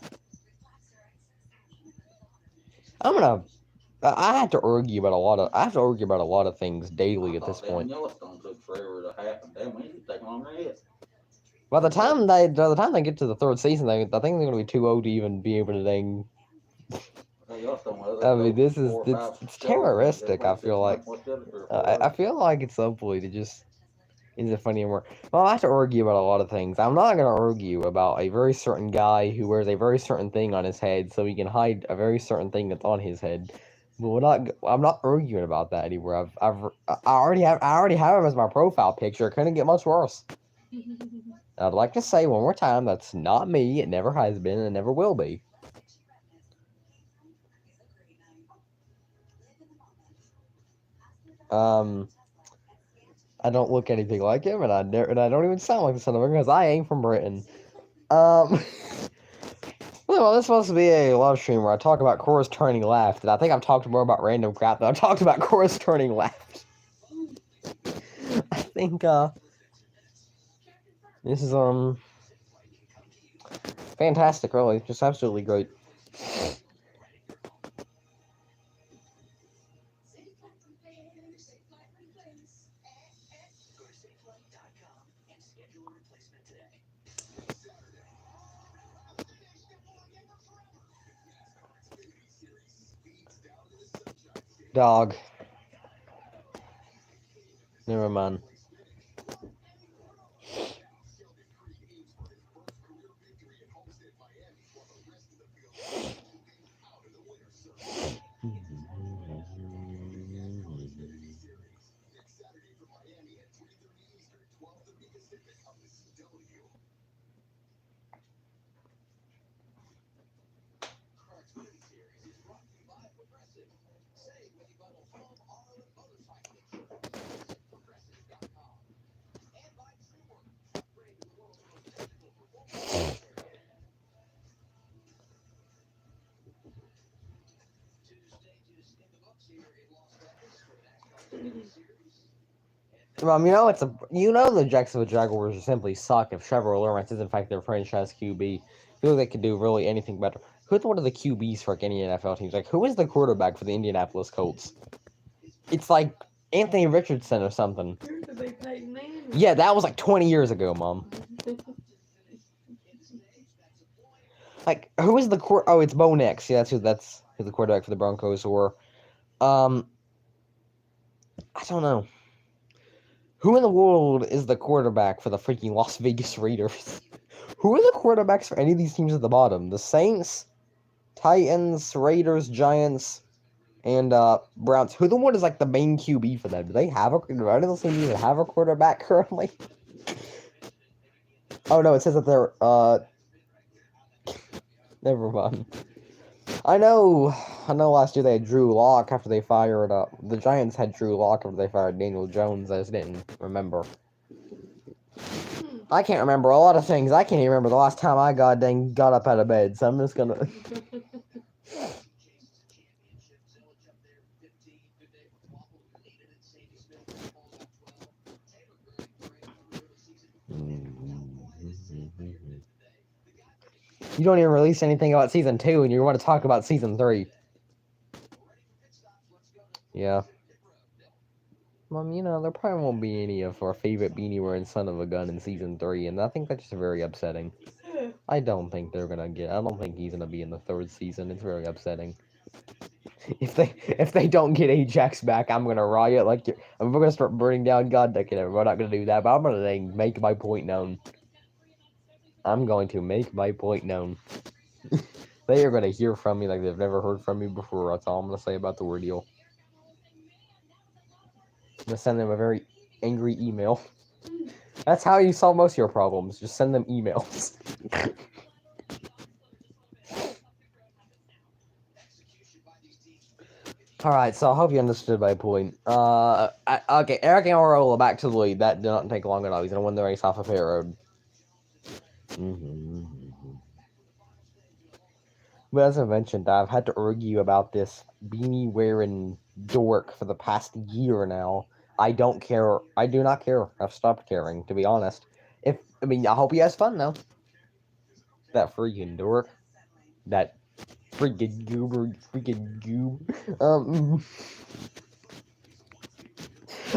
I have to argue about a lot of things daily at this point. Yellowstone took forever to happen. Damn, we need to take longer yet. By the time they get to the third season, I think they're gonna be too old to even be able to dang. I mean, it's terroristic. I feel like. I feel like at some point it just isn't funny anymore. Well, I have to argue about a lot of things. I'm not gonna argue about a very certain guy who wears a very certain thing on his head so he can hide a very certain thing that's on his head. But I'm not arguing about that anymore. I already have him as my profile picture. It couldn't get much worse. I'd like to say one more time, that's not me. It never has been, and it never will be. I don't look anything like him, and I don't even sound like the son of a because I ain't from Britain. Well, this is supposed to be a live stream where I talk about Cora's turning left, and I think I've talked more about random crap than I've talked about Cora's turning left. I think, this is, fantastic, really. Just absolutely great. Dog. Never mind. The Jacksonville Jaguars simply suck if Trevor Lawrence is in fact their franchise QB. I feel like they could do really anything better. Who's one of the QBs for any NFL teams? Like, who is the quarterback for the Indianapolis Colts? It's like Anthony Richardson or something. Yeah, that was like 20 years ago, Mom. Like, who is the Oh, it's Bo Nix. Yeah, that's who the quarterback for the Broncos were. I don't know. Who in the world is the quarterback for the freaking Las Vegas Raiders? Who are the quarterbacks for any of these teams at the bottom? The Saints, Titans, Raiders, Giants, and Browns. Who the one is like the main QB for them? Do they have any of those teams even have a quarterback currently? Oh no, it says that they're never mind. I know last year they had Drew Lock after they fired the Giants had Drew Lock after they fired Daniel Jones. I just didn't remember. I can't remember a lot of things. I can't even remember the last time I got up out of bed, so I'm just gonna You don't even release anything about season 2 and you want to talk about season 3. Yeah. Mom, there probably won't be any of our favorite beanie wearing son of a gun in season 3, and I think that's just very upsetting. I don't think he's gonna be in the 3rd season. It's very upsetting. If they don't get Ajax back, I'm gonna riot we're gonna start burning down God Deck and everything. We're not gonna do that, but I'm gonna make my point known. I'm going to make my point known. They are gonna hear from me like they've never heard from me before. That's all I'm gonna say about the ordeal. I'm gonna send them a very angry email. That's how you solve most of your problems. Just send them emails. Alright, so I hope you understood my point. Okay, Eric Amarola back to the lead. That did not take long at all. He's gonna win the race off of pit road. But as I mentioned, I've had to argue about this beanie wearing dork for the past year now. I don't care. I do not care. I've stopped caring, to be honest. I mean, I hope he has fun though. That freaking dork. That freaking goober. Freaking goob.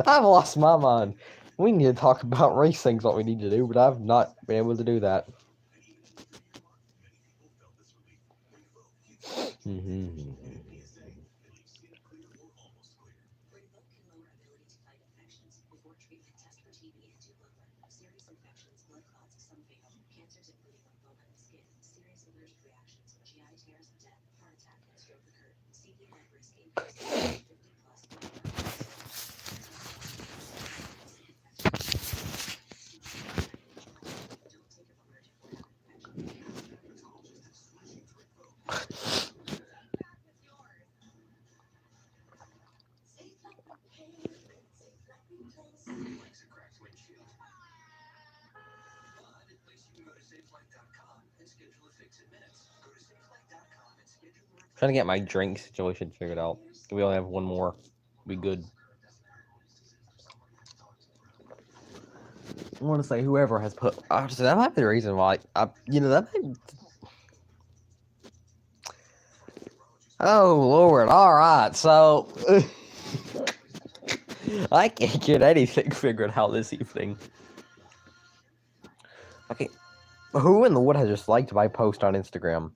I've lost my mind. We need to talk about racing, what we need to do, but I've not been able to do that. Trying to get my drink situation figured out. We only have one more. Be good. I want to say whoever has put. So that might be the reason why. That might. Oh Lord! All right, so I can't get anything figured out this evening. Okay, who in the wood has just liked my post on Instagram?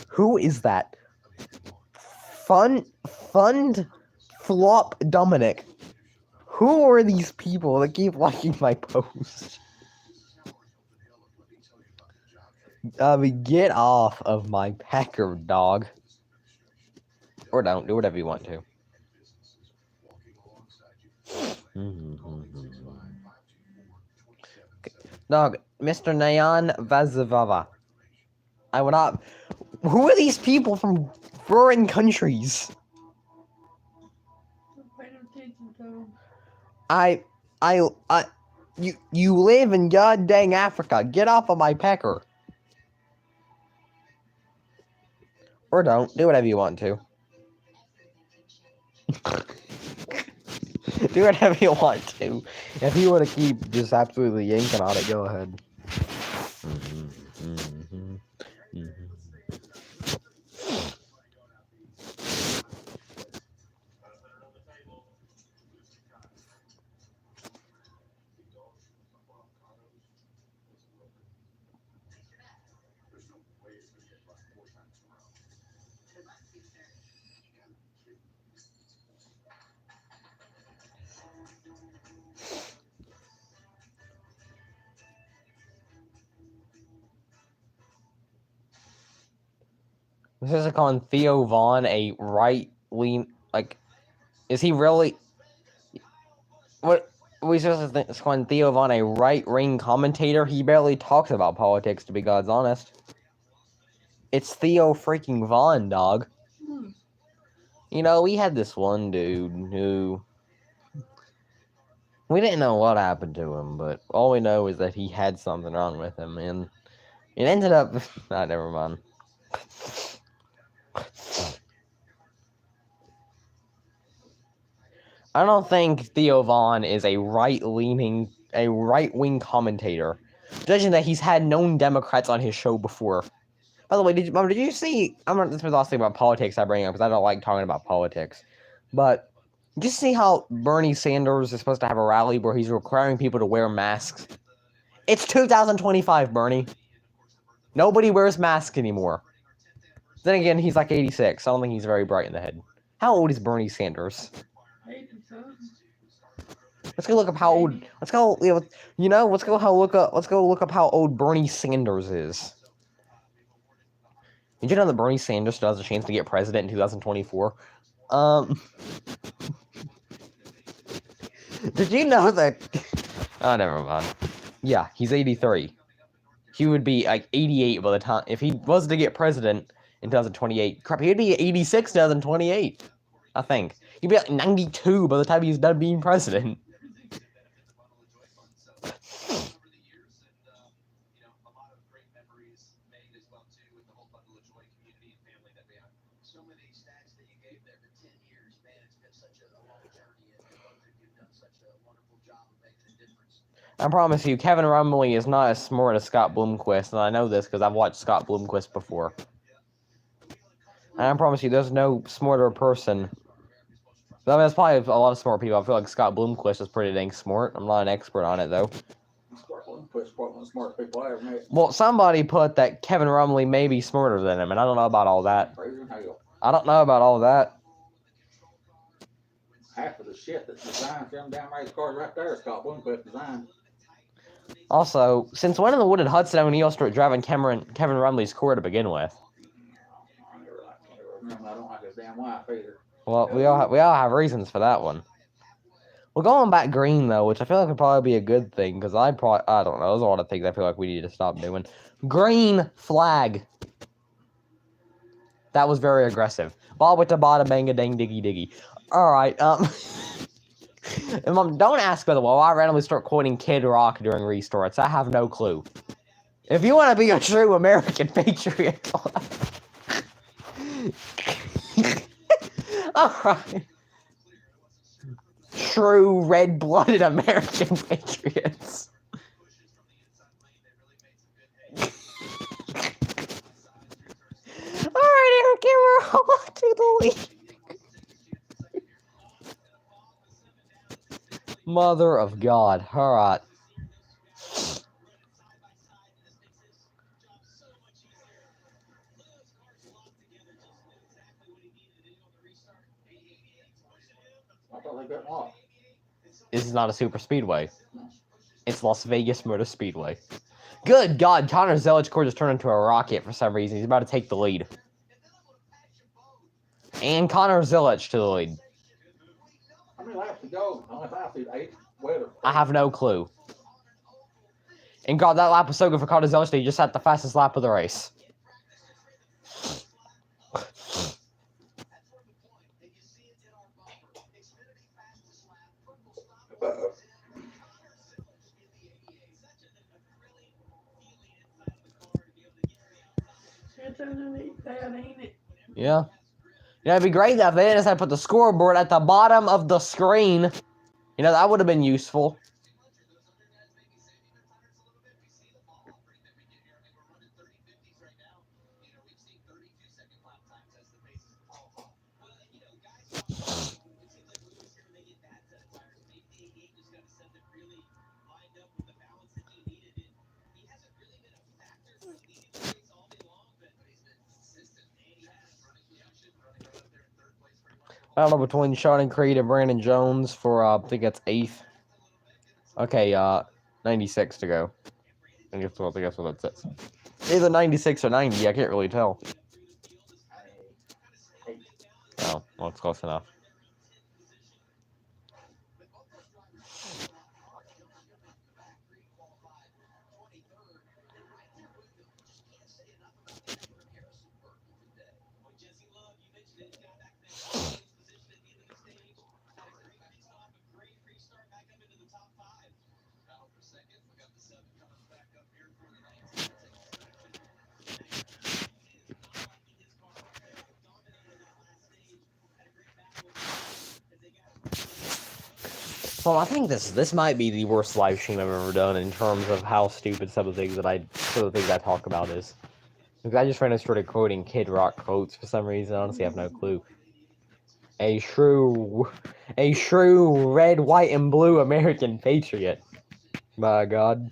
Who is that? Fund Flop Dominic. Who are these people that keep liking my post? Get off of my pecker, dog. Or don't. Do whatever you want to. Dog, Mr. Neon Vazavava. I will not. Who are these people from foreign countries? You live in god dang Africa. Get off of my pecker. Or don't. Do whatever you want to. Do whatever you want to. If you want to keep just absolutely yanking on it, go ahead. This is calling Theo Vaughn a right lean. Like, is he really? What we supposed to think? Calling Theo Vaughn a right wing commentator? He barely talks about politics, to be God's honest. It's Theo freaking Vaughn, dog. You know, we had this one dude who we didn't know what happened to him, but all we know is that he had something wrong with him, and it ended up. Never mind. I don't think Theo Vaughn is a right-wing commentator, judging that he's had known Democrats on his show before. By the way, did you see? This was the last thing about politics I bring up because I don't like talking about politics. But did you see how Bernie Sanders is supposed to have a rally where he's requiring people to wear masks? It's 2025, Bernie. Nobody wears masks anymore. Then again, he's like 86. I don't think he's very bright in the head. How old is Bernie Sanders? Let's go look up how old. Let's go. Let's go look up how old Bernie Sanders is. Did you know that Bernie Sanders still has a chance to get president in 2024? Did you know that? Oh, never mind. Yeah, he's 83. He would be like 88 by the time if he was to get president in 2028. Crap, he'd be 86 in 2028. I think he'd be like 92 by the time he's done being president. I promise you, Kevin Rumley is not as smart as Scott Bloomquist, and I know this because I've watched Scott Bloomquist before. And I promise you, there's no smarter person. I mean, there's probably a lot of smart people. I feel like Scott Bloomquist is pretty dang smart. I'm not an expert on it, though. Scott Bloomquist is probably one of the smartest people I ever met. Well, somebody put that Kevin Rumley may be smarter than him, and I don't know about all that. Crazy hell. I don't know about all that. Half of the shit that's designed for them damn race cars right there, Scott Bloomquist designed. Also, since when in the wood did Hudson O'Neal start driving Kevin Rumley's car to begin with? I don't like his damn wife either. Well, we all have reasons for that one. We're going back green though, which I feel like would probably be a good thing because I don't know. There's a lot of things I feel like we need to stop doing. Green flag. That was very aggressive. Bob with the bada bang a dang diggy diggy. All right. Don't ask by the way. Why I randomly start quoting Kid Rock during restarts. I have no clue. If you want to be a true American patriot, all right. True red-blooded American patriots. All right, Eric, we're on to the lead. Mother of God. All right. I thought they got off. This is not a super speedway. It's Las Vegas Motor Speedway. Good God, Connor Zelich car just turned into a rocket for some reason. He's about to take the lead. And Connor Zelich to the lead. How many laps to go? Only 5 to 8. I have no clue. And God, that lap was so good for Connor Zelich that he just had the fastest lap of the race. It's underneath that, ain't it? Yeah. You know, it'd be great if they just had put the scoreboard at the bottom of the screen. You know, that would have been useful. Battle between Sean Creed and Brandon Jones for, I think that's 8th. Okay, 96 to go. I guess what that says. Either 96 or 90, I can't really tell. Oh, well, it's close enough. Well, I think this might be the worst live stream I've ever done in terms of how stupid some of the things I talk about is. Because I just randomly started quoting Kid Rock quotes for some reason. Honestly, I have no clue. A true red, white, and blue American patriot. My God.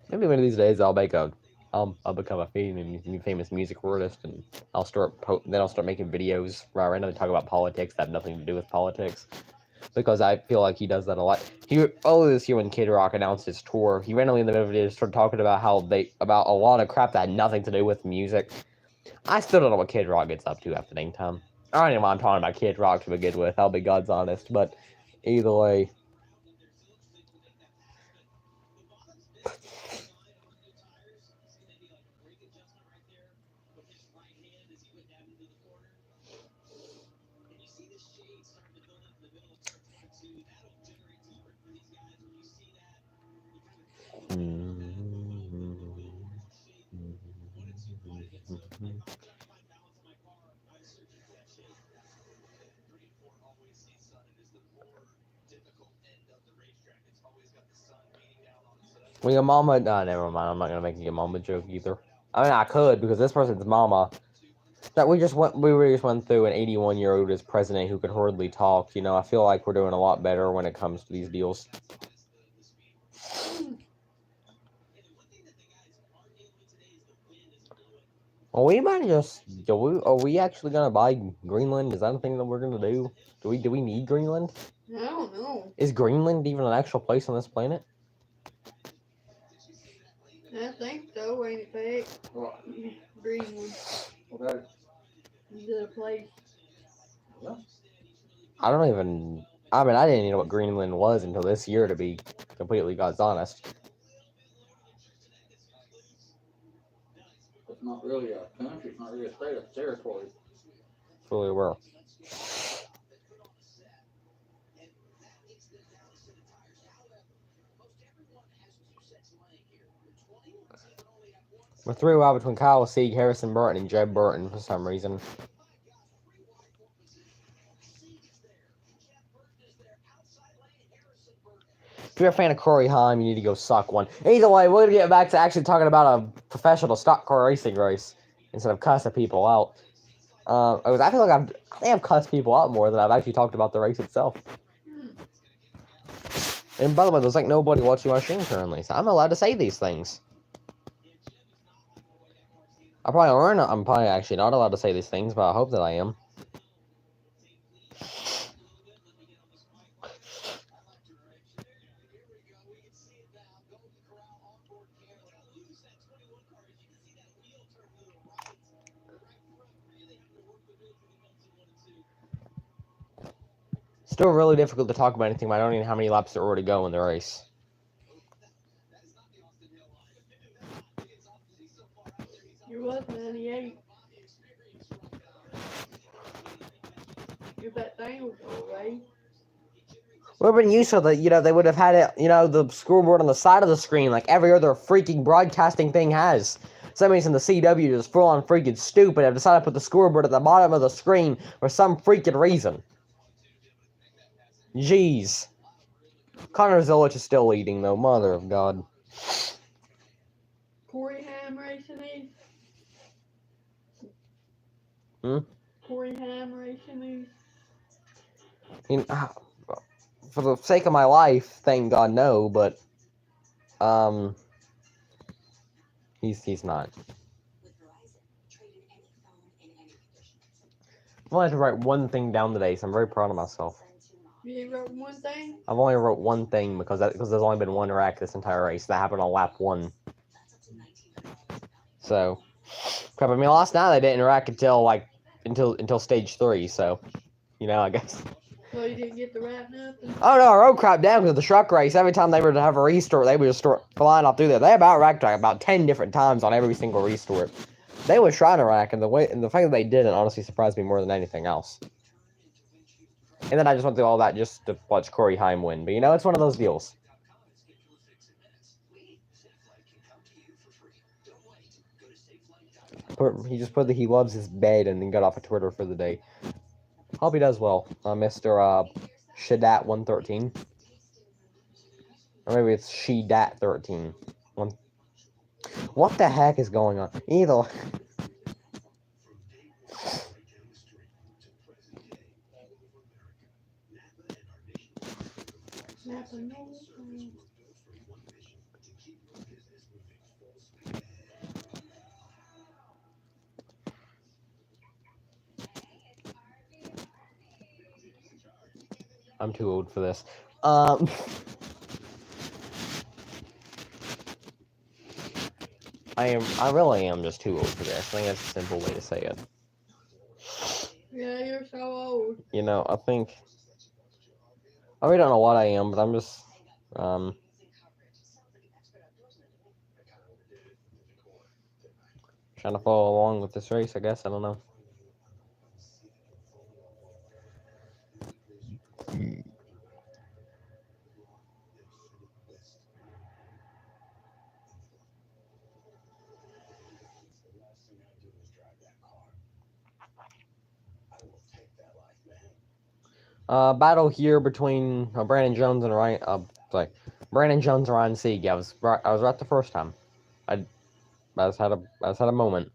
Maybe one of these days I'll become a famous music artist, and I'll start making videos where I randomly talk about politics that have nothing to do with politics, because I feel like he does that a lot. Earlier this year when Kid Rock announced his tour, he randomly in the middle of the video started talking about about a lot of crap that had nothing to do with music. I still don't know what Kid Rock gets up to half the dang time. I don't even know why I'm talking about Kid Rock to begin with. I'll be God's honest, but either way. Well, your mama. Nah, never mind. I'm not gonna make your mama joke either. I mean, I could because this person's mama. That we just went through an 81-year-old as president who could hardly talk. You know, I feel like we're doing a lot better when it comes to these deals. Well, we might just. Are we actually gonna buy Greenland? Is that a thing that we're gonna do? Do we need Greenland? I don't know. Is Greenland even an actual place on this planet? I think so, ain't it, fake? What? Greenwood. Okay. The place. I don't even. I mean, I didn't even know what Greenland was until this year, to be completely God's honest. It's not really a country. It's not really a state. It's a territory. Fully aware. We're 3 out between Kyle Sieg, Harrison Burton, and Jeb Burton for some reason. If you're a fan of Corey Haim, you need to go suck one. Either way, we're going to get back to actually talking about a professional stock car racing race instead of cussing people out. I feel like I've cussed people out more than I've actually talked about the race itself. And by the way, there's like nobody watching my stream currently, so I'm allowed to say these things. I'm probably actually not allowed to say these things, but I hope that I am. Still really difficult to talk about anything, but I don't even know how many laps there already go in the race. It was 98. If that thing would go away. Would have been useful that, they would have had it, the scoreboard on the side of the screen like every other freaking broadcasting thing has. Somebody's in the CW just full on freaking stupid have decided to put the scoreboard at the bottom of the screen for some freaking reason. Jeez. Connor Zilich is still leading though, mother of God. Corey Ham racing these. Corey Ham racing these. For the sake of my life, thank God no, but he's not. I've only had to write one thing down today, so I'm very proud of myself. You wrote one thing? I've only wrote one thing because there's only been one wreck this entire race. That happened on lap 1. So, crap. I mean, last night they didn't wreck until stage 3. So, I guess. So you didn't get to wrap nothing? Oh no, I wrote crap down because the truck race. Every time they were to have a restart, they would just start flying off through there. They about racked about 10 different times on every single restart. They were trying to rack, and the fact that they didn't honestly surprised me more than anything else. And then I just went through all that just to watch Corey Haim win. But it's one of those deals. He just put that he loves his bed and then got off of Twitter for the day. Hope he does well. Mr. Shadat113. Or maybe it's Shedat13. What the heck is going on? Either. I'm too old for this. I really am just too old for this. I think that's a simple way to say it. Yeah, you're so old. I think I really don't know what I am, but I'm just trying to follow along with this race, I guess. I don't know. Battle here between Brandon Jones and Ryan Brandon Jones, Ryan Sieg. I was right the first time. I just had a moment.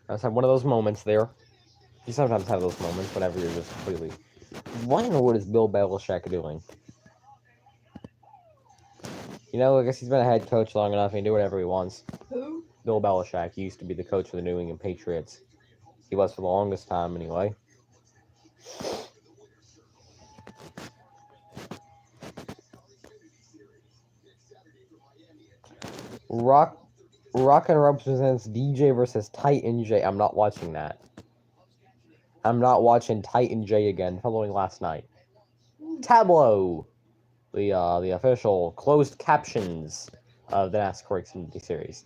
I just had one of those moments there. You sometimes have those moments whenever you're just completely. What in the world is Bill Belichick doing? You know, I guess he's been a head coach long enough. He can do whatever he wants. Who? Bill Belichick. He used to be the coach for the New England Patriots. He was for the longest time, anyway. Rock and Roll presents DJ versus Titan J. I'm not watching that. I'm not watching Titan J again following last night. Tableau, the official closed captions of the NASCAR Xfinity Series.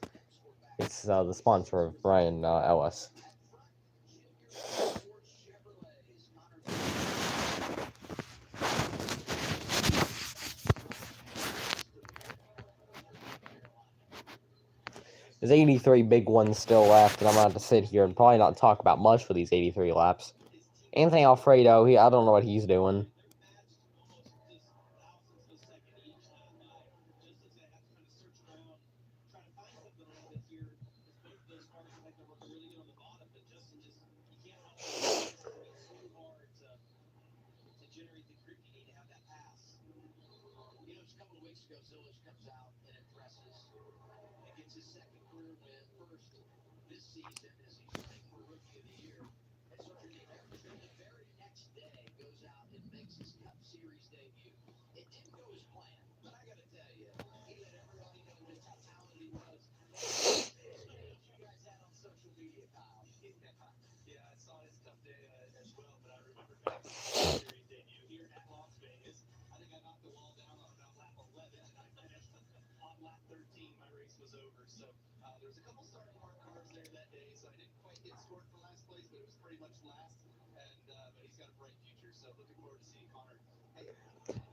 It's the sponsor of Brian Ellis. There's 83 big ones still left, and I'm going to have to sit here and probably not talk about much for these 83 laps. Anthony Alfredo, I don't know what he's doing.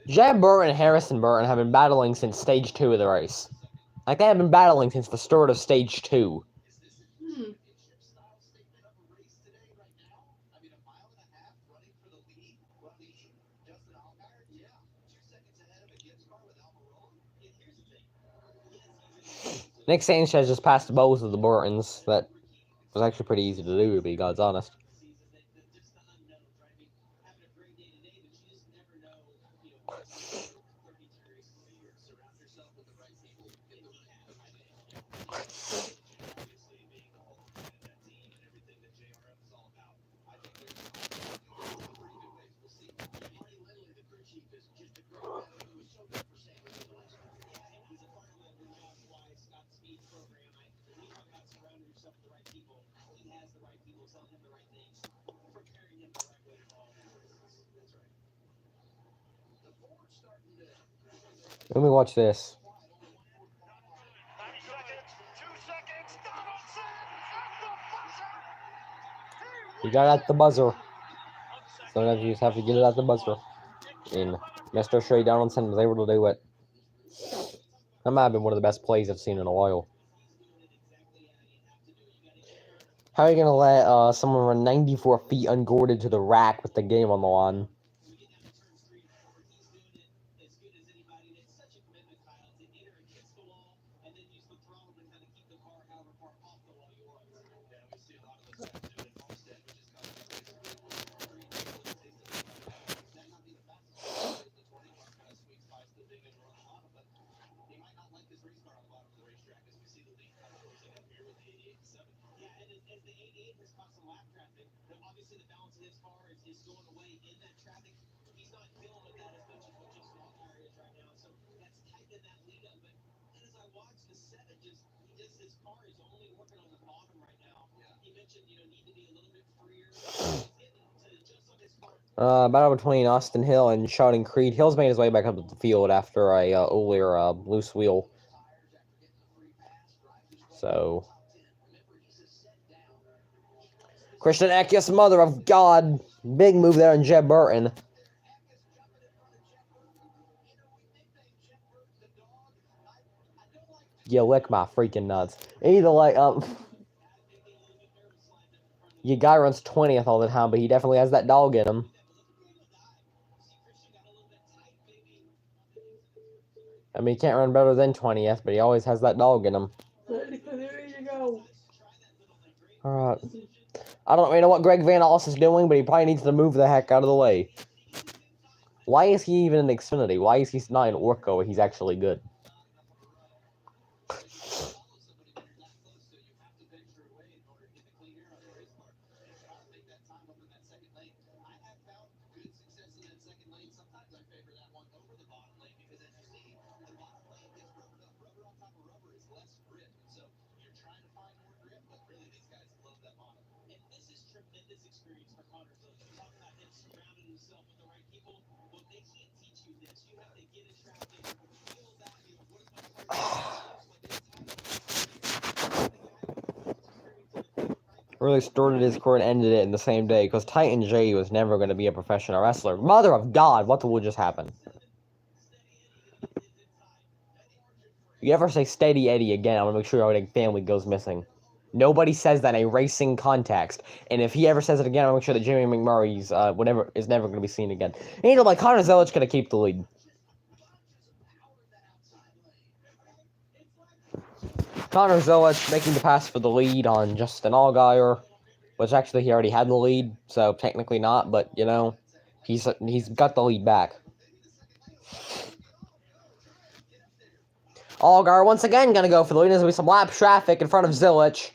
Jeb Burton and Harrison Burton have been battling since stage 2 of the race. Like, they have been battling since the start of stage 2. Nick Sanchez just passed both of the Burtons. That was actually pretty easy to do, to be God's honest. Let me watch this. You got it at the buzzer. Sometimes you just have to get it at the buzzer. And Mr. Shea Donaldson was able to do it. That might have been one of the best plays I've seen in a while. How are you going to let someone run 94 feet unguarded to the rack with the game on the line? Battle between Austin Hill and Sheldon Creed. Hill's made his way back up to the field after a earlier loose wheel. So, Christian Eckes, mother of God. Big move there on Jeb Burton. You lick my freaking nuts. Either like, your guy runs 20th all the time, but he definitely has that dog in him. I mean, he can't run better than 20th, but he always has that dog in him. There you go. Alright. I don't really know what Greg Van Alst is doing, but he probably needs to move the heck out of the way. Why is he even in Xfinity? Why is he not in Orco where he's actually good? Really started his career and ended it in the same day because Titan J was never going to be a professional wrestler. Mother of God, what the would just happen? If you ever say Steady Eddie again, I'm going to make sure your family goes missing. Nobody says that in a racing context. And if he ever says it again, I'll make sure that Jimmy McMurray's is never going to be seen again. And you know, like, Connor Zelich going to keep the lead. Connor Zelich making the pass for the lead on Justin Allgaier, which actually he already had the lead, so technically not, but, you know, he's got the lead back. Allgaier once again going to go for the lead. There's going to be some lap traffic in front of Zelich.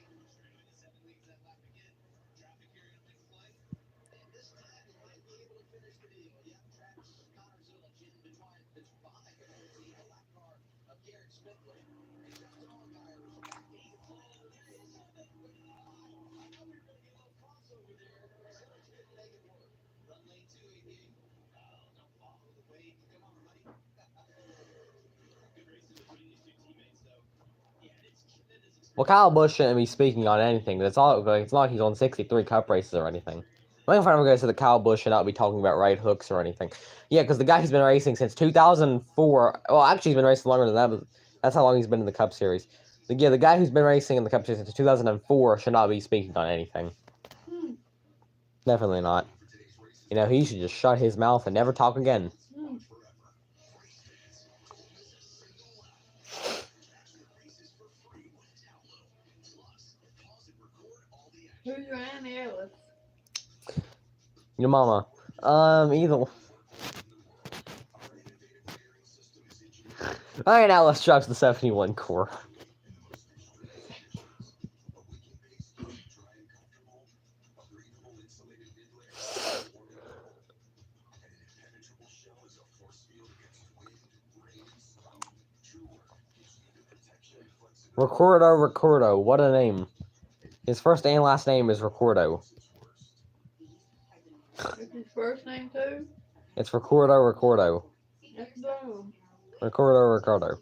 Well, Kyle Busch shouldn't be speaking on anything. It's not like he's on 63 Cup races or anything. I'm if I'm going to say that Kyle Busch should not be talking about right hooks or anything. Yeah, because the guy who's been racing since 2004. Well, actually, he's been racing longer than that, but that's how long he's been in the Cup Series. The guy who's been racing in the Cup Series since 2004 should not be speaking on anything. Definitely not. You know, he should just shut his mouth and never talk again. Who's your Annie Ellis? Your mama. Either. Alright, now let's drive to the 71 core. Ricordo, what a name. His first and last name is Ricordo. What's his first name too? It's Ricordo. That's dumb. Ricordo. Ricordo.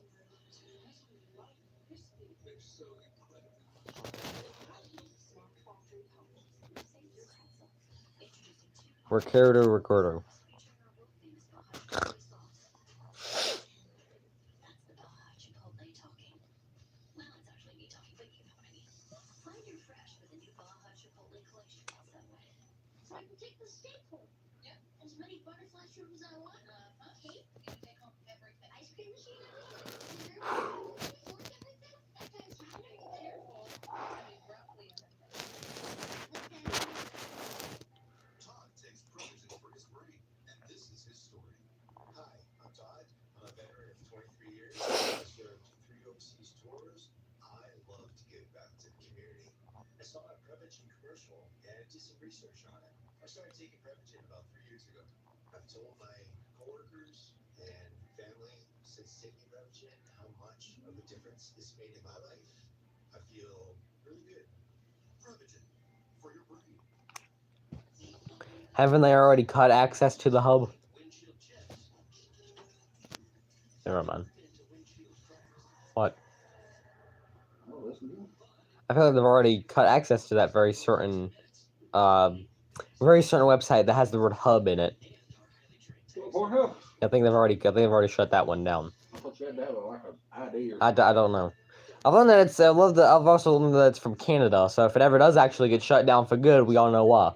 Haven't they already cut access to the hub? Never mind. What? I feel like they've already cut access to that very certain website that has the word hub in it. I think they've already shut that one down. I thought you had to have like an ID or I don't know. I've learned that I've also learned that it's from Canada, so if it ever does actually get shut down for good, we all know why.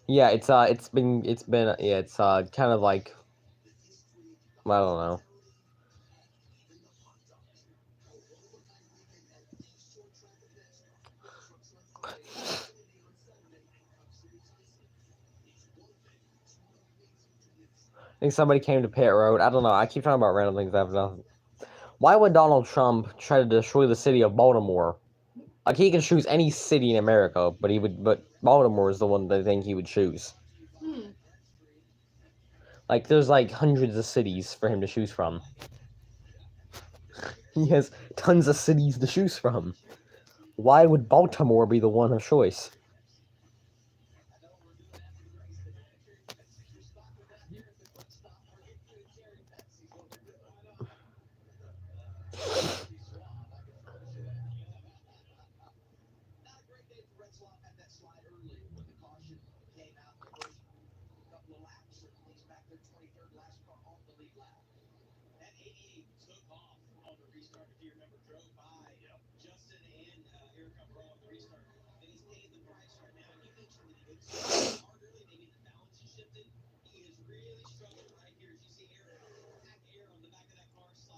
Yeah, it's been yeah, it's kind of like I don't know. I think somebody came to pit road. I don't know. I keep talking about random things. I have nothing. Why would Donald Trump try to destroy the city of Baltimore? Like he can choose any city in America, but Baltimore is the one that I think he would choose. Hmm. Like there's like hundreds of cities for him to choose from. He has tons of cities to choose from. Why would Baltimore be the one of choice?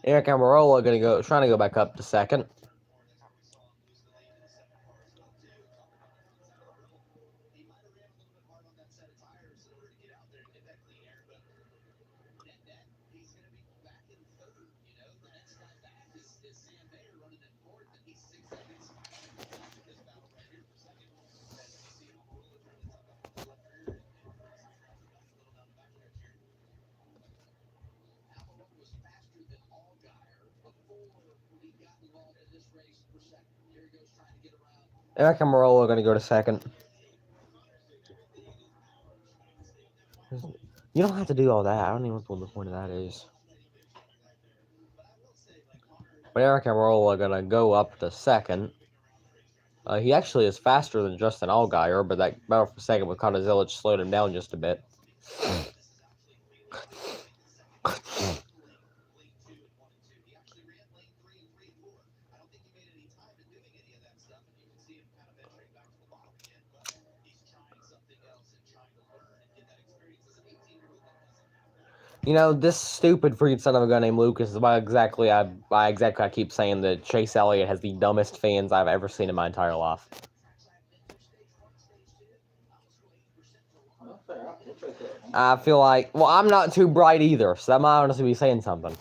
Eric Amarola trying to go back up to second. Eric Amarola going to go to second. You don't have to do all that. I don't even know what the point of that is. But Eric Amarola going to go up to second. He actually is faster than Justin Allgaier, but that battle for second with Connor Zilic slowed him down just a bit. You know, this stupid freaking son of a gun named Lucas is why exactly I keep saying that Chase Elliott has the dumbest fans I've ever seen in my entire life. Well, fair. We'll take that one. I feel like, well, I'm not too bright either, so that might honestly be saying something.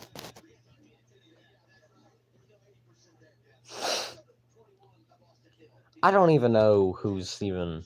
I don't even know who's even.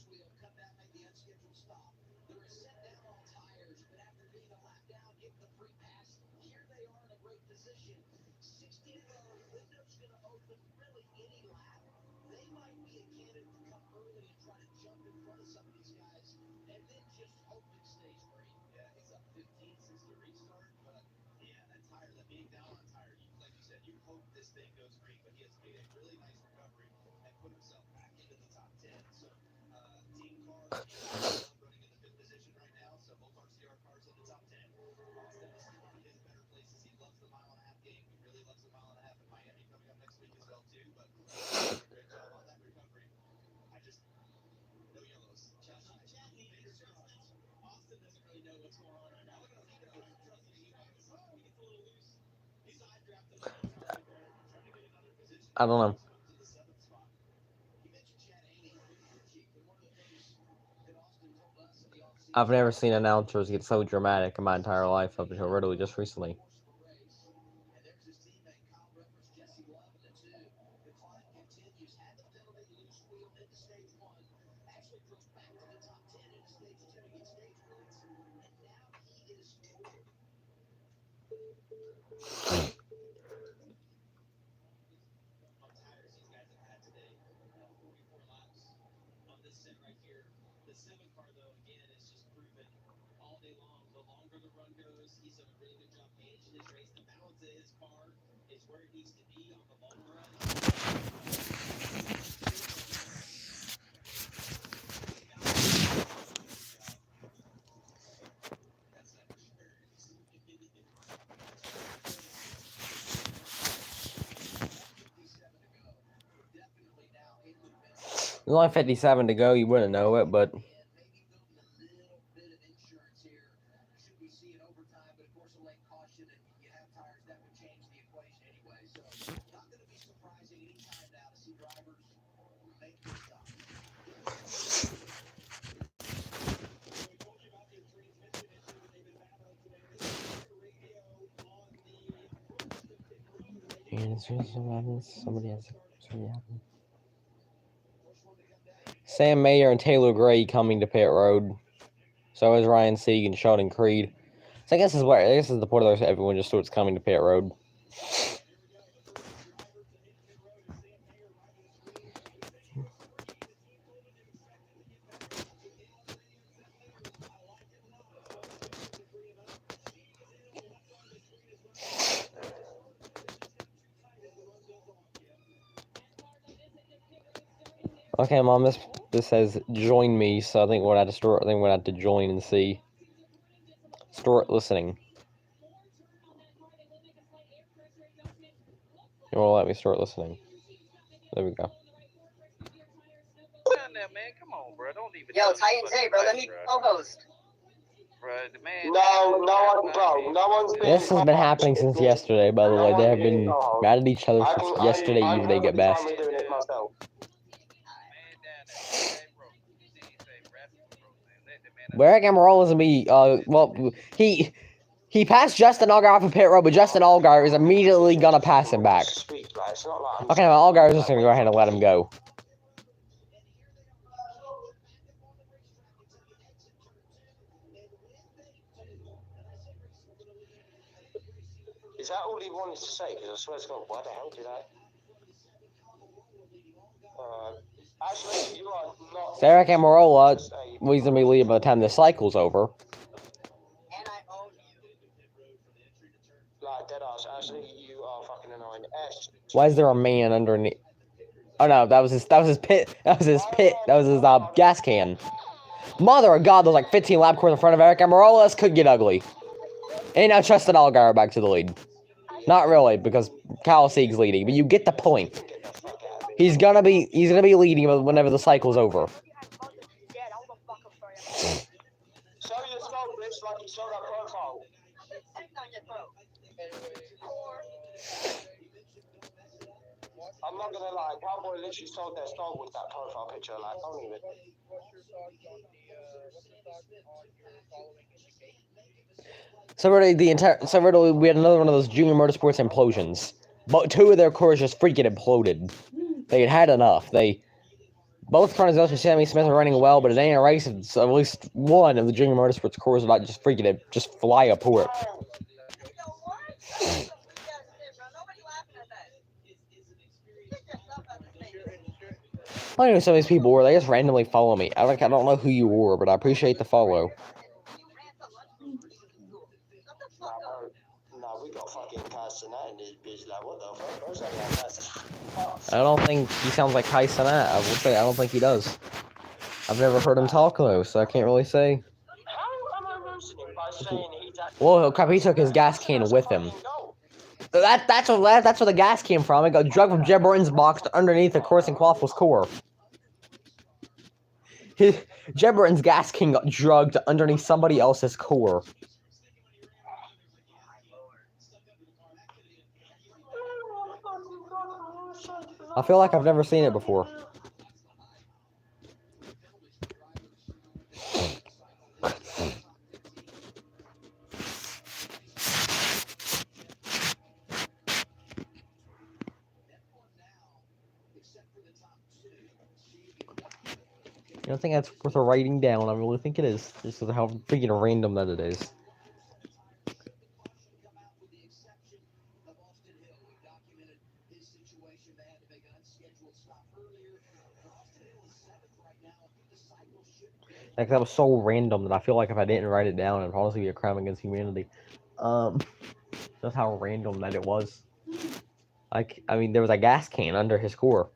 I don't know. I've never seen announcers get so dramatic in my entire life up until literally just recently. There's only 57 to go. You wouldn't know it, but And as soon as something happens, somebody has to happen. Sam Mayer and Taylor Gray coming to pit road. So is Ryan Sieg and Sheldon Creed. So I guess this is the point of this. Everyone just starts coming to pit road. Okay, Mom. This says join me, so I think we'll have to start. I think we'll have to join and see. Start listening. You won't let me start listening. There we go. There, man. Come on, bro. Don't even. Yo, Titan J, bro. Let me co-host. Bro, the man. No one's been. This has been happening since yesterday, by the way. They have been mad at each other since yesterday evening at best. Where Amarola is gonna be, well, he passed Justin Allgaier off of pit road, but Justin Allgaier is immediately gonna pass him back. Okay, well, Allgaier is just gonna go ahead and let him go. Is that all he wanted to say? Because I swear to God, why the hell did I? Actually, you are not. So Eric Amarola, he's gonna be leading by the time the cycle's over. And I own you. Like, deadass, actually, you are fucking annoying. Why is there a man underneath? Oh no, that was his pit. That was his gas can. Mother of God, there's like 15 lap cars in front of Eric Amarola. This could get ugly. And now Justin Allgaier back to the lead. Not really, because Kyle Sieg's leading, but you get the point. He's gonna be leading whenever the cycle's over. Show your skull, bitch, like you showed that profile. I'm not gonna lie, Cowboy literally sold their soul with that profile picture, like, don't even. So really, we had another one of those Junior Motorsports implosions. But two of their cars just freaking imploded. They had enough. Both Carnes and Sammy Smith are running well, but it ain't a race. It's at least one of the Junior Motorsports cars about just freaking just fly apart. I don't know who some of these people were. They just randomly follow me. I don't know who you were, but I appreciate the follow. No, we got fucking Tyson in this bitch. Like, what the fuck? I don't think he sounds like Kai Cenat. I will say, I don't think he does. I've never heard him talk though, so I can't really say. How am I roasting him by saying he's actually... Well, crap, he took his gas can with him. That's where the gas came from. It got drugged from Jeb Burton's box underneath the Corson Quaffle's core. Jeb Burton's gas can got drugged underneath somebody else's core. I feel like I've never seen it before. I don't think that's worth writing down. I really think it is. Just because of how freaking random that it is. Like, that was so random that I feel like if I didn't write it down, it'd honestly be a crime against humanity. That's how random that it was. Like, I mean, there was a gas can under his core.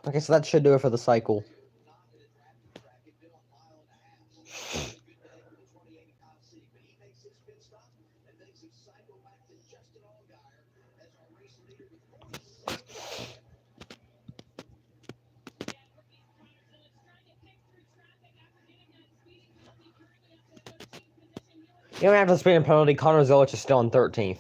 Okay, so that should do it for the cycle. Even after the speeding penalty, Connor Zilic is still in 13th.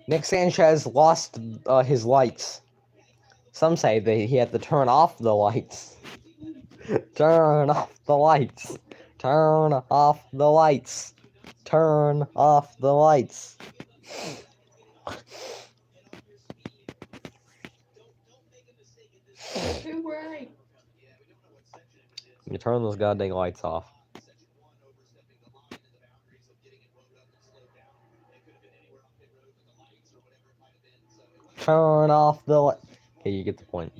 Nick Sanchez lost his lights. Some say that he had to turn off the lights. Turn off the lights. Turn off the lights. Turn off the lights. Too right. You turn those goddamn lights off. Turn off the light. Okay, you get the point.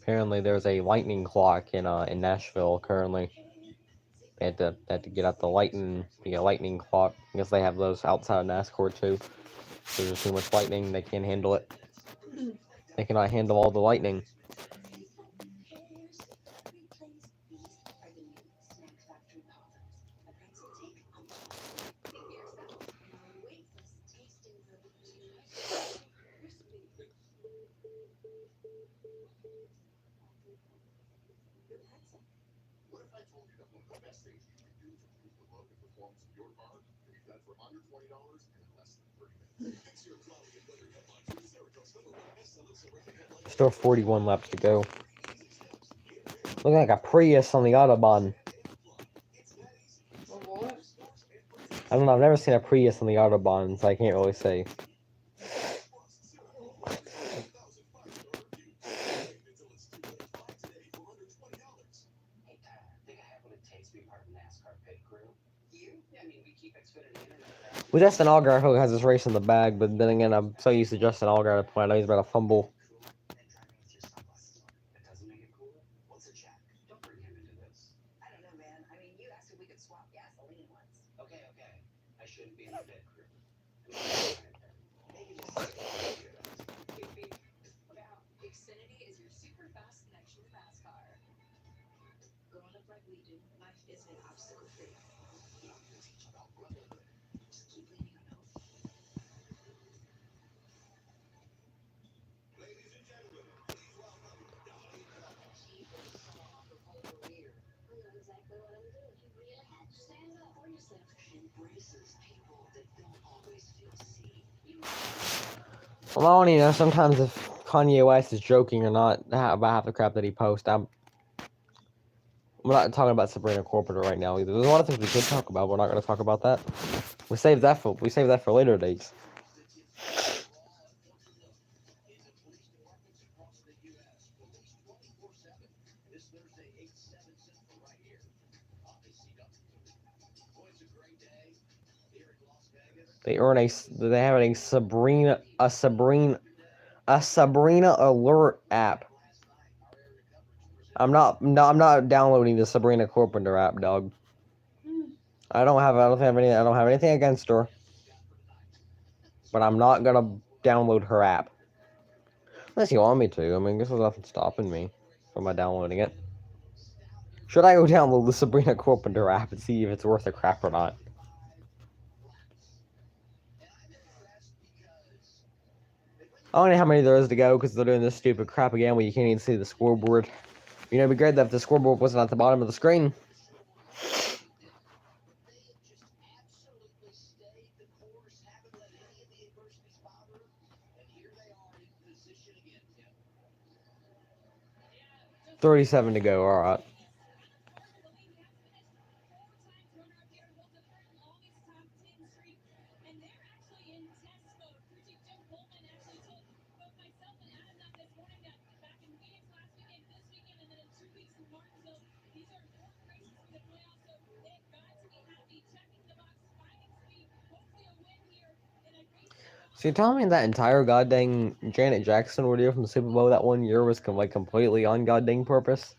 Apparently there's a lightning clock in Nashville currently. They had to get out the lightning clock because they have those outside of NASCAR too. So there's too much lightning, they can't handle it. They cannot handle all the lightning. Still 41 laps to go. Looking like a Prius on the Autobahn. Or what? I don't know, I've never seen a Prius on the Autobahn, so I can't really say. With Justin Allgaier, who has this race in the bag, but then again, I'm so used to Justin Allgaiir to the point I know he's about to fumble. Well, I don't even know sometimes if Kanye West is joking or not about half the crap that he posts. I'm not talking about Sabrina Carpenter right now either. There's a lot of things we could talk about. We're not going to talk about that. We save that for later dates. They have a Sabrina alert app. I'm not downloading the Sabrina Carpenter app, dog. I don't have anything against her. But I'm not gonna download her app. Unless you want me to. I mean, I guess there's nothing stopping me from downloading it. Should I go download the Sabrina Carpenter app and see if it's worth a crap or not? I don't know how many there is to go because they're doing this stupid crap again where you can't even see the scoreboard. You know, it'd be great that if the scoreboard wasn't at the bottom of the screen. $37 to go, alright. So you're telling me that entire goddamn Janet Jackson ordeal from the Super Bowl that one year was like completely on goddamn purpose?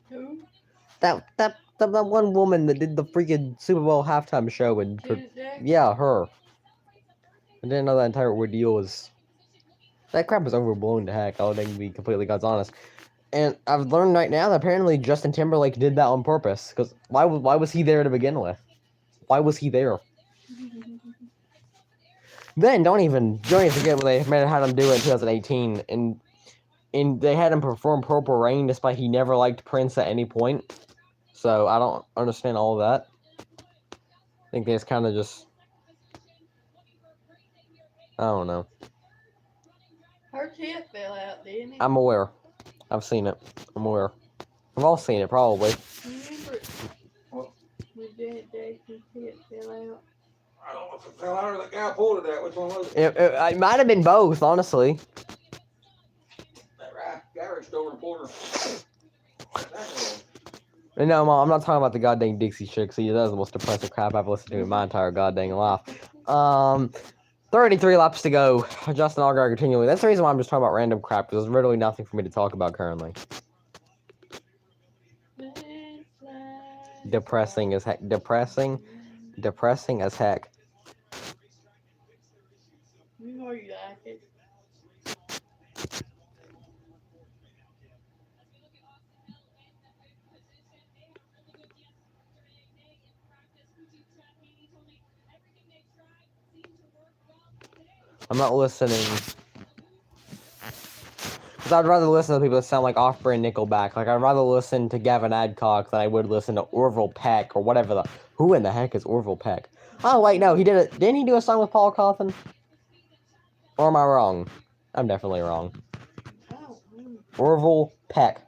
Who? That one woman that did the freaking Super Bowl halftime show and Janet Jackson? yeah, her. I didn't know that entire ordeal was that crap was overblown to heck. I'll be completely God's honest. And I've learned right now that apparently Justin Timberlake did that on purpose. Because why was he there to begin with? Why was he there? Then don't even forget what they had him do in 2018, and they had him perform Purple Rain despite he never liked Prince at any point. So I don't understand all of that. I think they just kind of just, I don't know. Her tip fell out, didn't it? I'm aware. I've seen it. I'm aware. We've all seen it probably. You remember when Janet Jackson's tip fell out? I don't know if it fell out or the guy pulled it out. Which one was it? It might have been both, honestly. That garage door reporter. No, Mom, I'm not talking about the goddamn Dixie Chicks. See, that's the most depressing crap I've listened to in my entire goddamn life. 33 laps to go. Justin Allgaier continually. That's the reason why I'm just talking about random crap, because there's literally nothing for me to talk about currently. Depressing as heck. Depressing as heck. You know you like it. I'm not listening. Because I'd rather listen to people that sound like Offspring and Nickelback. Like, I'd rather listen to Gavin Adcock than I would listen to Orville Peck or whatever the... Who in the heck is Orville Peck? Oh, wait, no, he did it. Didn't he do a song with Paul Cawthon? Or am I wrong? I'm definitely wrong. Oh, Orville Peck.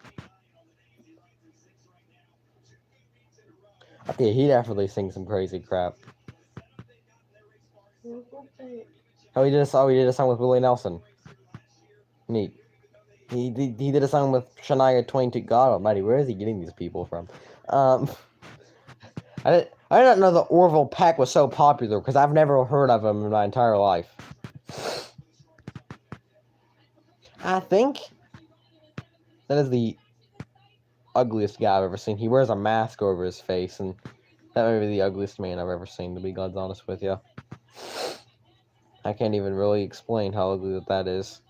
I think he definitely sings some crazy crap. Oh, he did a song with Willie Nelson. Neat. He did a song with Shania Twain too. God almighty, where is he getting these people from? I didn't know that Orville Peck was so popular because I've never heard of him in my entire life. I think that is the ugliest guy I've ever seen. He wears a mask over his face, and that may be the ugliest man I've ever seen, to be God's honest with you. I can't even really explain how ugly that is.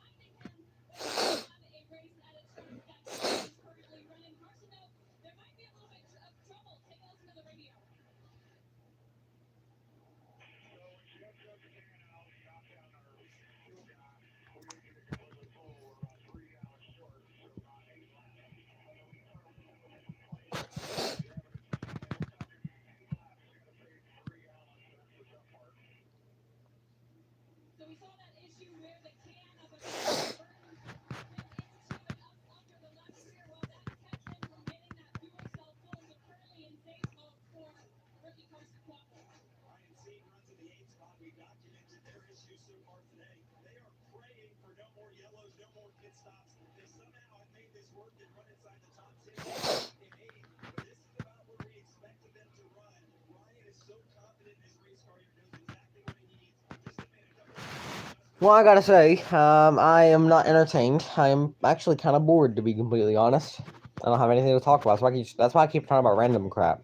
Well, I gotta say, I am not entertained. I am actually kind of bored, to be completely honest. I don't have anything to talk about, so that's why I keep talking about random crap.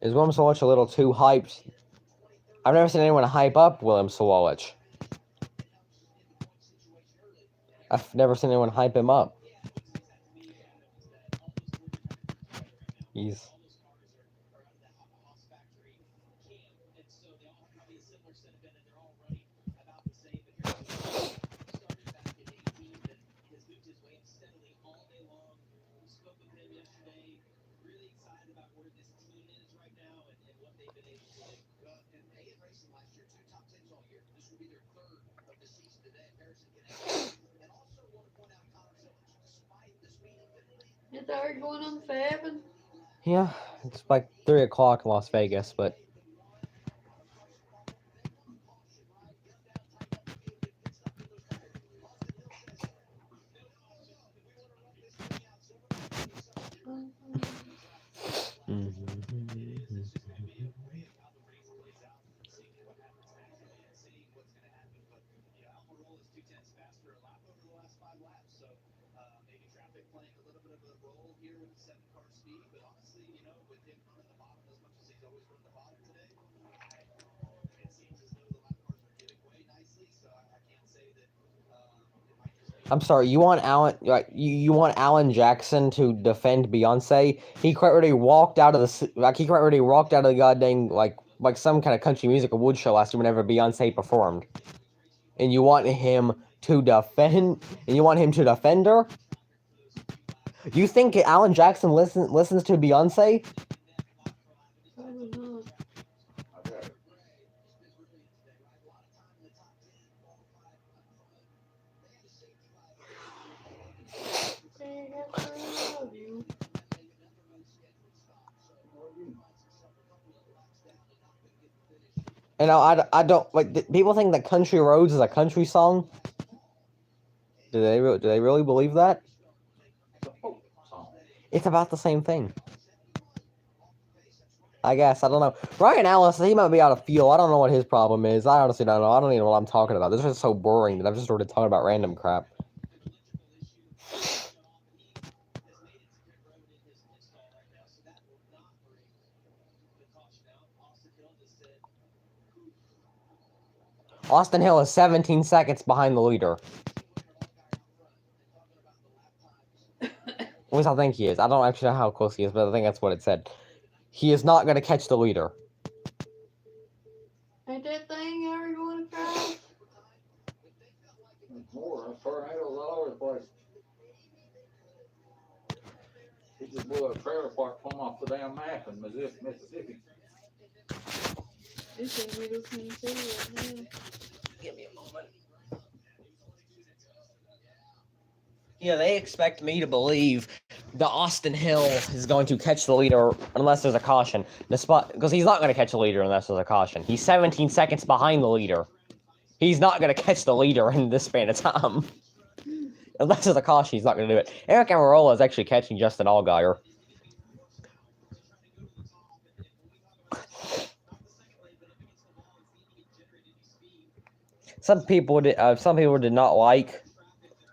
Is William Sawalich a little too hyped? I've never seen anyone hype up William Sawalich. I've never seen anyone hype him up. He's... Is that already going on 7? Yeah, it's like 3 o'clock in Las Vegas, but... I'm sorry. You want you want Alan Jackson to defend Beyonce? He quite already walked out of the goddamn like some kind of country music award show last year whenever Beyonce performed, and you want him to defend? And you want him to defend her? You think Alan Jackson listens to Beyonce? Probably not. Okay. Say I love you. And I don't like people think that Country Roads is a country song. Do they really believe that? It's a folk song. It's about the same thing. I guess. I don't know. Ryan Ellis, he might be out of feel. I don't know what his problem is. I honestly don't know. I don't even know what I'm talking about. This is so boring that I've just started talking about random crap. Austin Hill is 17 seconds behind the leader. At least I think he is. I don't actually know how close he is, but I think that's what it said. He is not going to catch the leader. Ain't that thing ever going across? More tornadoes all over the place. He just blew a trailer park plumb off the damn map in Mississippi. It's in the middle of Tennessee right now. Give me a moment. Yeah, they expect me to believe the Austin Hill is going to catch the leader unless there's a caution. Because he's not going to catch the leader unless there's a caution. He's 17 seconds behind the leader. He's not going to catch the leader in this span of time. Unless there's a caution, he's not going to do it. Eric Amarola is actually catching Justin Allgaier. Some people did not like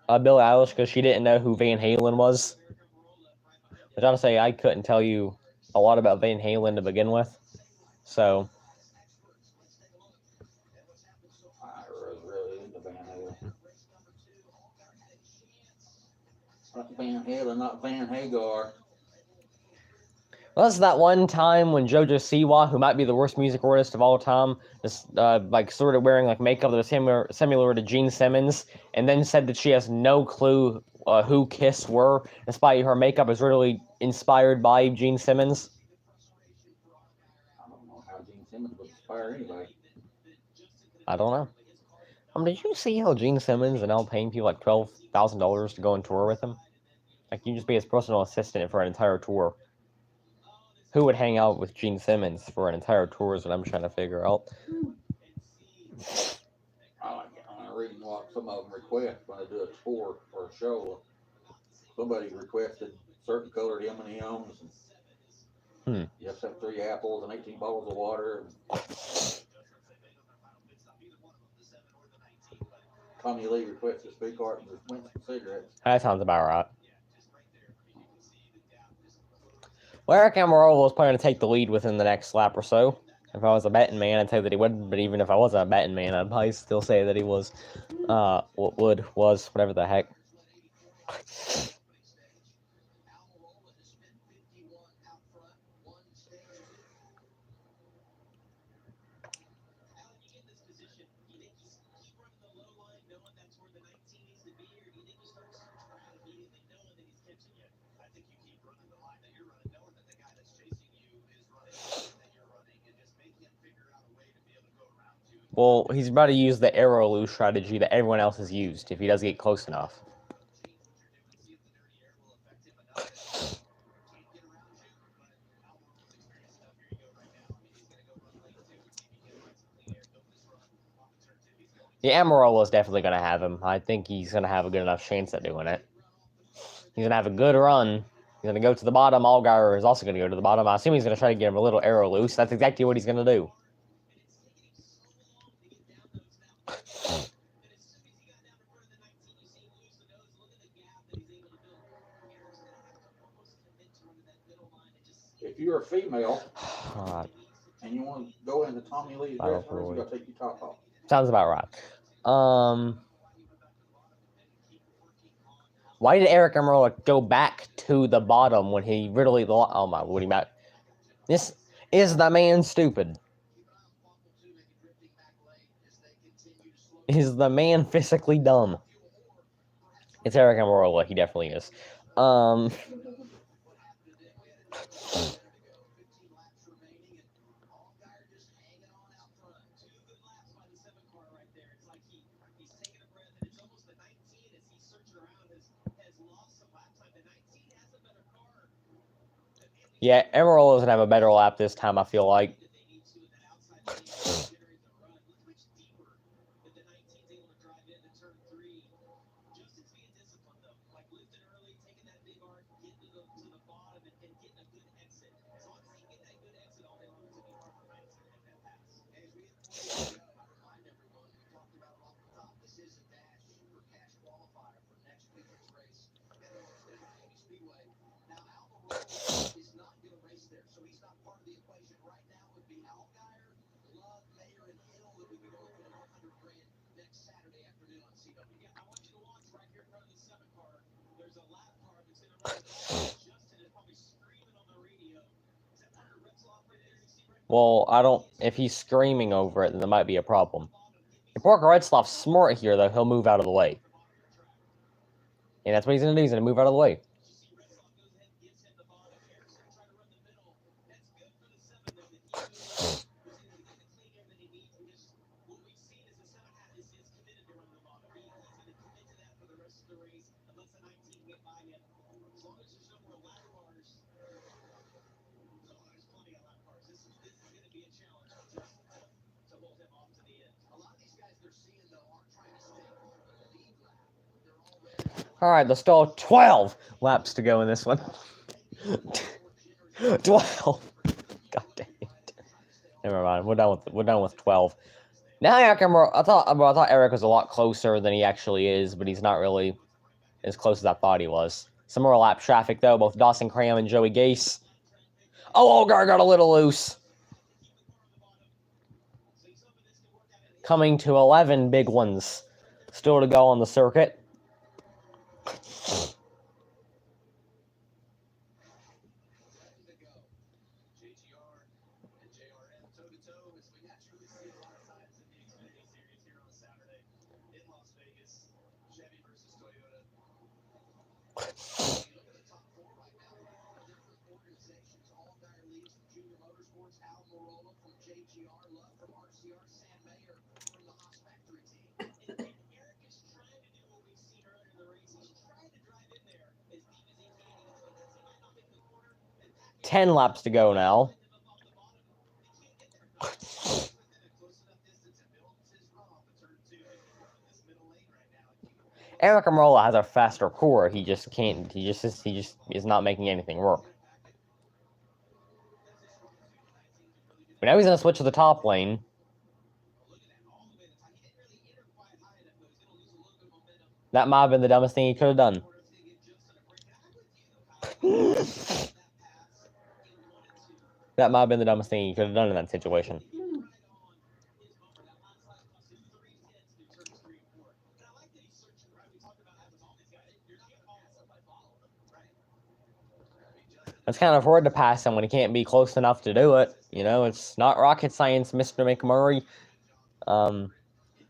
Billie Eilish because she didn't know who Van Halen was. Which honestly, I couldn't tell you a lot about Van Halen to begin with. So. I was really into Van Halen. Not Van Halen, not Van Hagar. Well, this is that one time when JoJo Siwa, who might be the worst music artist of all time, just started wearing like makeup that was similar to Gene Simmons, and then said that she has no clue who Kiss were, despite her makeup is really inspired by Gene Simmons. I don't know how Gene Simmons would inspire anybody. I don't know. Did you see how Gene Simmons and now paying people like $12,000 to go on tour with him? Like, you just be his personal assistant for an entire tour. Who would hang out with Gene Simmons for an entire tour is what I'm trying to figure out. I'm reading what some of them request when they do a tour or a show. Somebody requested certain colored M&Ms, and you have to have 3 apples and 18 bottles of water. Tommy Lee requested 3 cartons of Winston cigarettes. That sounds about right. Well, Eric Amarola was planning to take the lead within the next lap or so. If I was a betting man, I'd say that he wouldn't. But even if I wasn't a betting man, I'd probably still say that he was. Whatever the heck. Well, he's about to use the arrow loose strategy that everyone else has used if he does get close enough. Yeah, Amarola's definitely going to have him. I think he's going to have a good enough chance at doing it. He's going to have a good run. He's going to go to the bottom. Allgaier is also going to go to the bottom. I assume he's going to try to get him a little arrow loose. That's exactly what he's going to do. If you're a female and you want to go into Tommy Lee's dressing room, you got to take your top off. Sounds about right. Why did Eric Amarola go back to the bottom when he really... Oh my, what are you about? This is the man stupid. Is the man physically dumb? It's Eric Amarola, he definitely is. Yeah, Amarola doesn't have a better lap this time, I feel like. Well, I don't... If he's screaming over it, then there might be a problem. If Parker Retzloff's smart here, though, he'll move out of the way. And that's what he's going to do. He's going to move out of the way. All right, there's still 12 laps to go in this one. 12. God dang it. Never mind. We're done with 12. Now I thought Eric was a lot closer than he actually is, but he's not really as close as I thought he was. Some more lap traffic though. Both Dawson Cram and Joey Gase. Oh, Allgaier got a little loose. Coming to 11 big ones. Still to go on the circuit. 10 laps to go now. Eric Amarola has a faster core. He just can't. He just is not making anything work. But now he's gonna switch to the top lane. That might have been the dumbest thing he could have done. That might have been the dumbest thing he could have done in that situation. It's kind of hard to pass him when he can't be close enough to do it. You know, it's not rocket science, Mr. McMurray.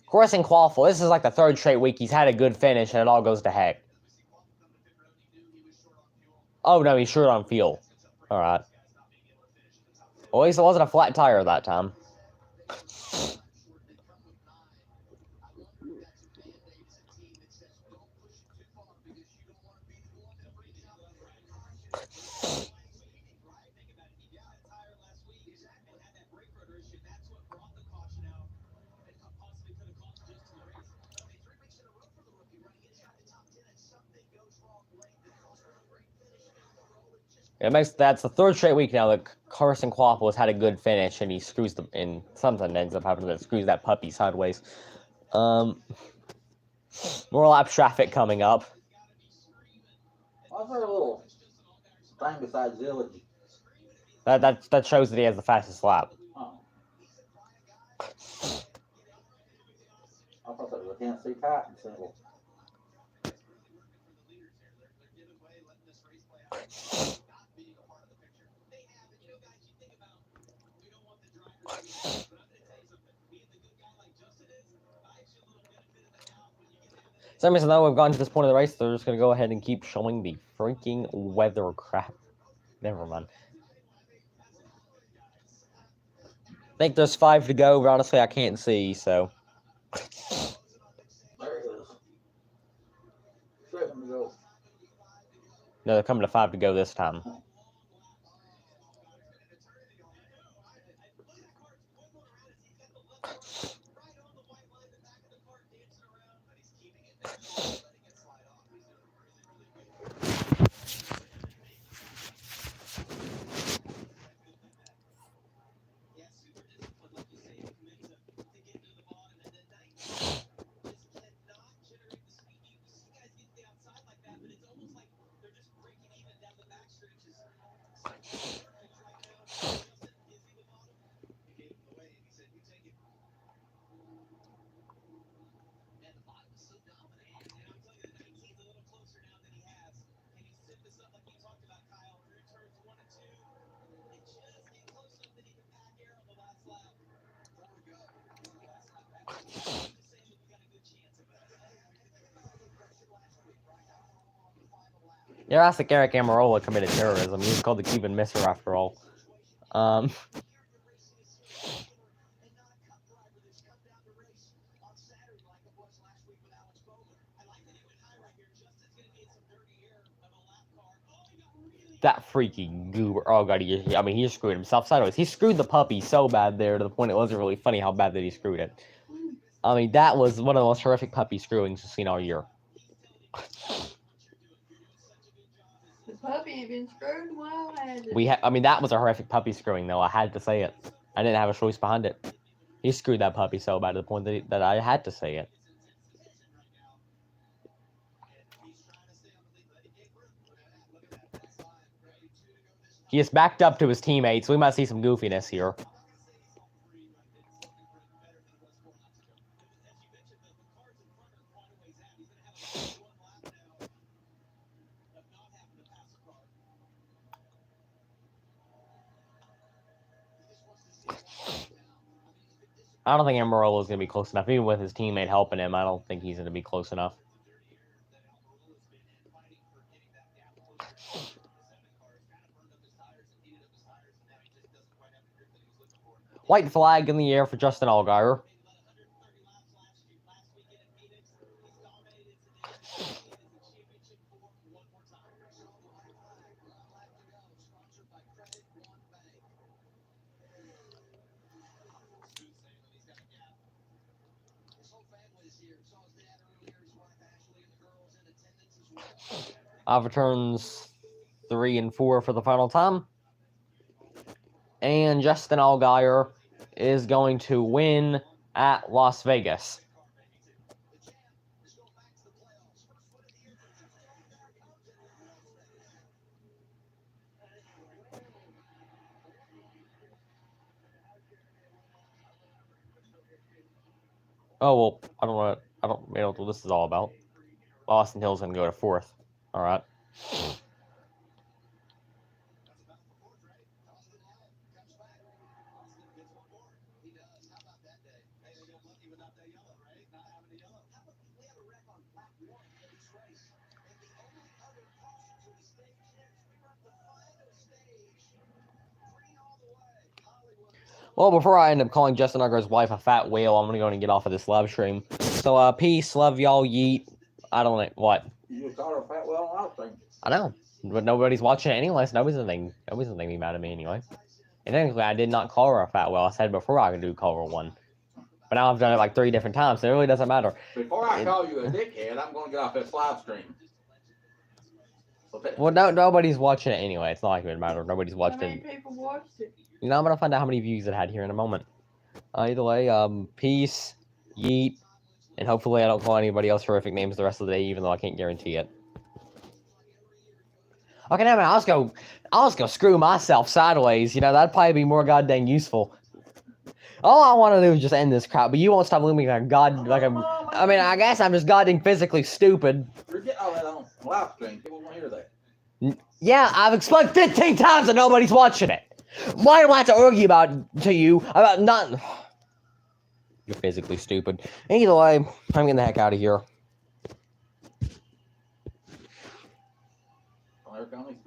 Coursing Quaffle, this is like the third straight week he's had a good finish and it all goes to heck. Oh no, he's short on fuel. Alright. Well, at least it wasn't a flat tire that time. That's the third straight week now that Carson Quaffle has had a good finish and he screws the and something ends up happening that screws that puppy sideways. More lap traffic coming up. Why's there a little thing beside Zillage? That shows that he has the fastest lap. Oh. I thought that was a Tennessee Titan symbol. For some reason, though, we've gotten to this point of the race, they're just going to go ahead and keep showing the freaking weather crap. Never mind. I think there's 5 to go, but honestly, I can't see, so. There it is. 7 to go. No, they're coming to 5 to go this time. Jurassic Eric Amarola committed terrorism. He was called the Cuban Missile after all. That freaking goober. Oh god, he just screwed himself sideways. He screwed the puppy so bad there to the point it wasn't really funny how bad that he screwed it. I mean, that was one of the most horrific puppy screwings we've seen all year. The puppy ain't been screwed in a while, has it? That was a horrific puppy screwing, though. I had to say it. I didn't have a choice behind it. He screwed that puppy so bad to the point that I had to say it. He is backed up to his teammates. We might see some goofiness here. I don't think Amarola is going to be close enough. Even with his teammate helping him, I don't think he's going to be close enough. White flag in the air for Justin Allgaier. Alpha turns 3 and 4 for the final time. And Justin Allgaier is going to win at Las Vegas. Oh, well, I don't know what this is all about. Austin Hill's going to go to 4th. All right. Well, before I end up calling Justin Allgaier's wife a fat whale, I'm going to go and get off of this live stream. So, peace, love y'all, yeet. I don't know, what? You just called her a fat well on our thing. I know, but nobody's watching it anyway, so nobody's gonna be mad at me anyway. And technically, I did not call her a fat whale. I said before I could do call her one. But now I've done it like 3 different times, so it really doesn't matter. Before I call you a dickhead, I'm going to get off this live stream. Well, nobody's watching it anyway. It's not like it would matter. Nobody's How watched many it. people watched it? You know, I'm gonna find out how many views it had here in a moment. Either way, peace, yeet, and hopefully I don't call anybody else horrific names the rest of the day, even though I can't guarantee it. Okay, now man, I'll just go screw myself sideways. You know, that'd probably be more goddamn useful. All I want to do is just end this crap, but you won't stop looking like a god, like a. I mean, I guess I'm just goddamn physically stupid. You're getting all that on live stream. People won't hear that. Yeah, I've explained 15 times and nobody's watching it. Why do I have to argue to you about not? You're physically stupid. Either way, I'm getting the heck out of here.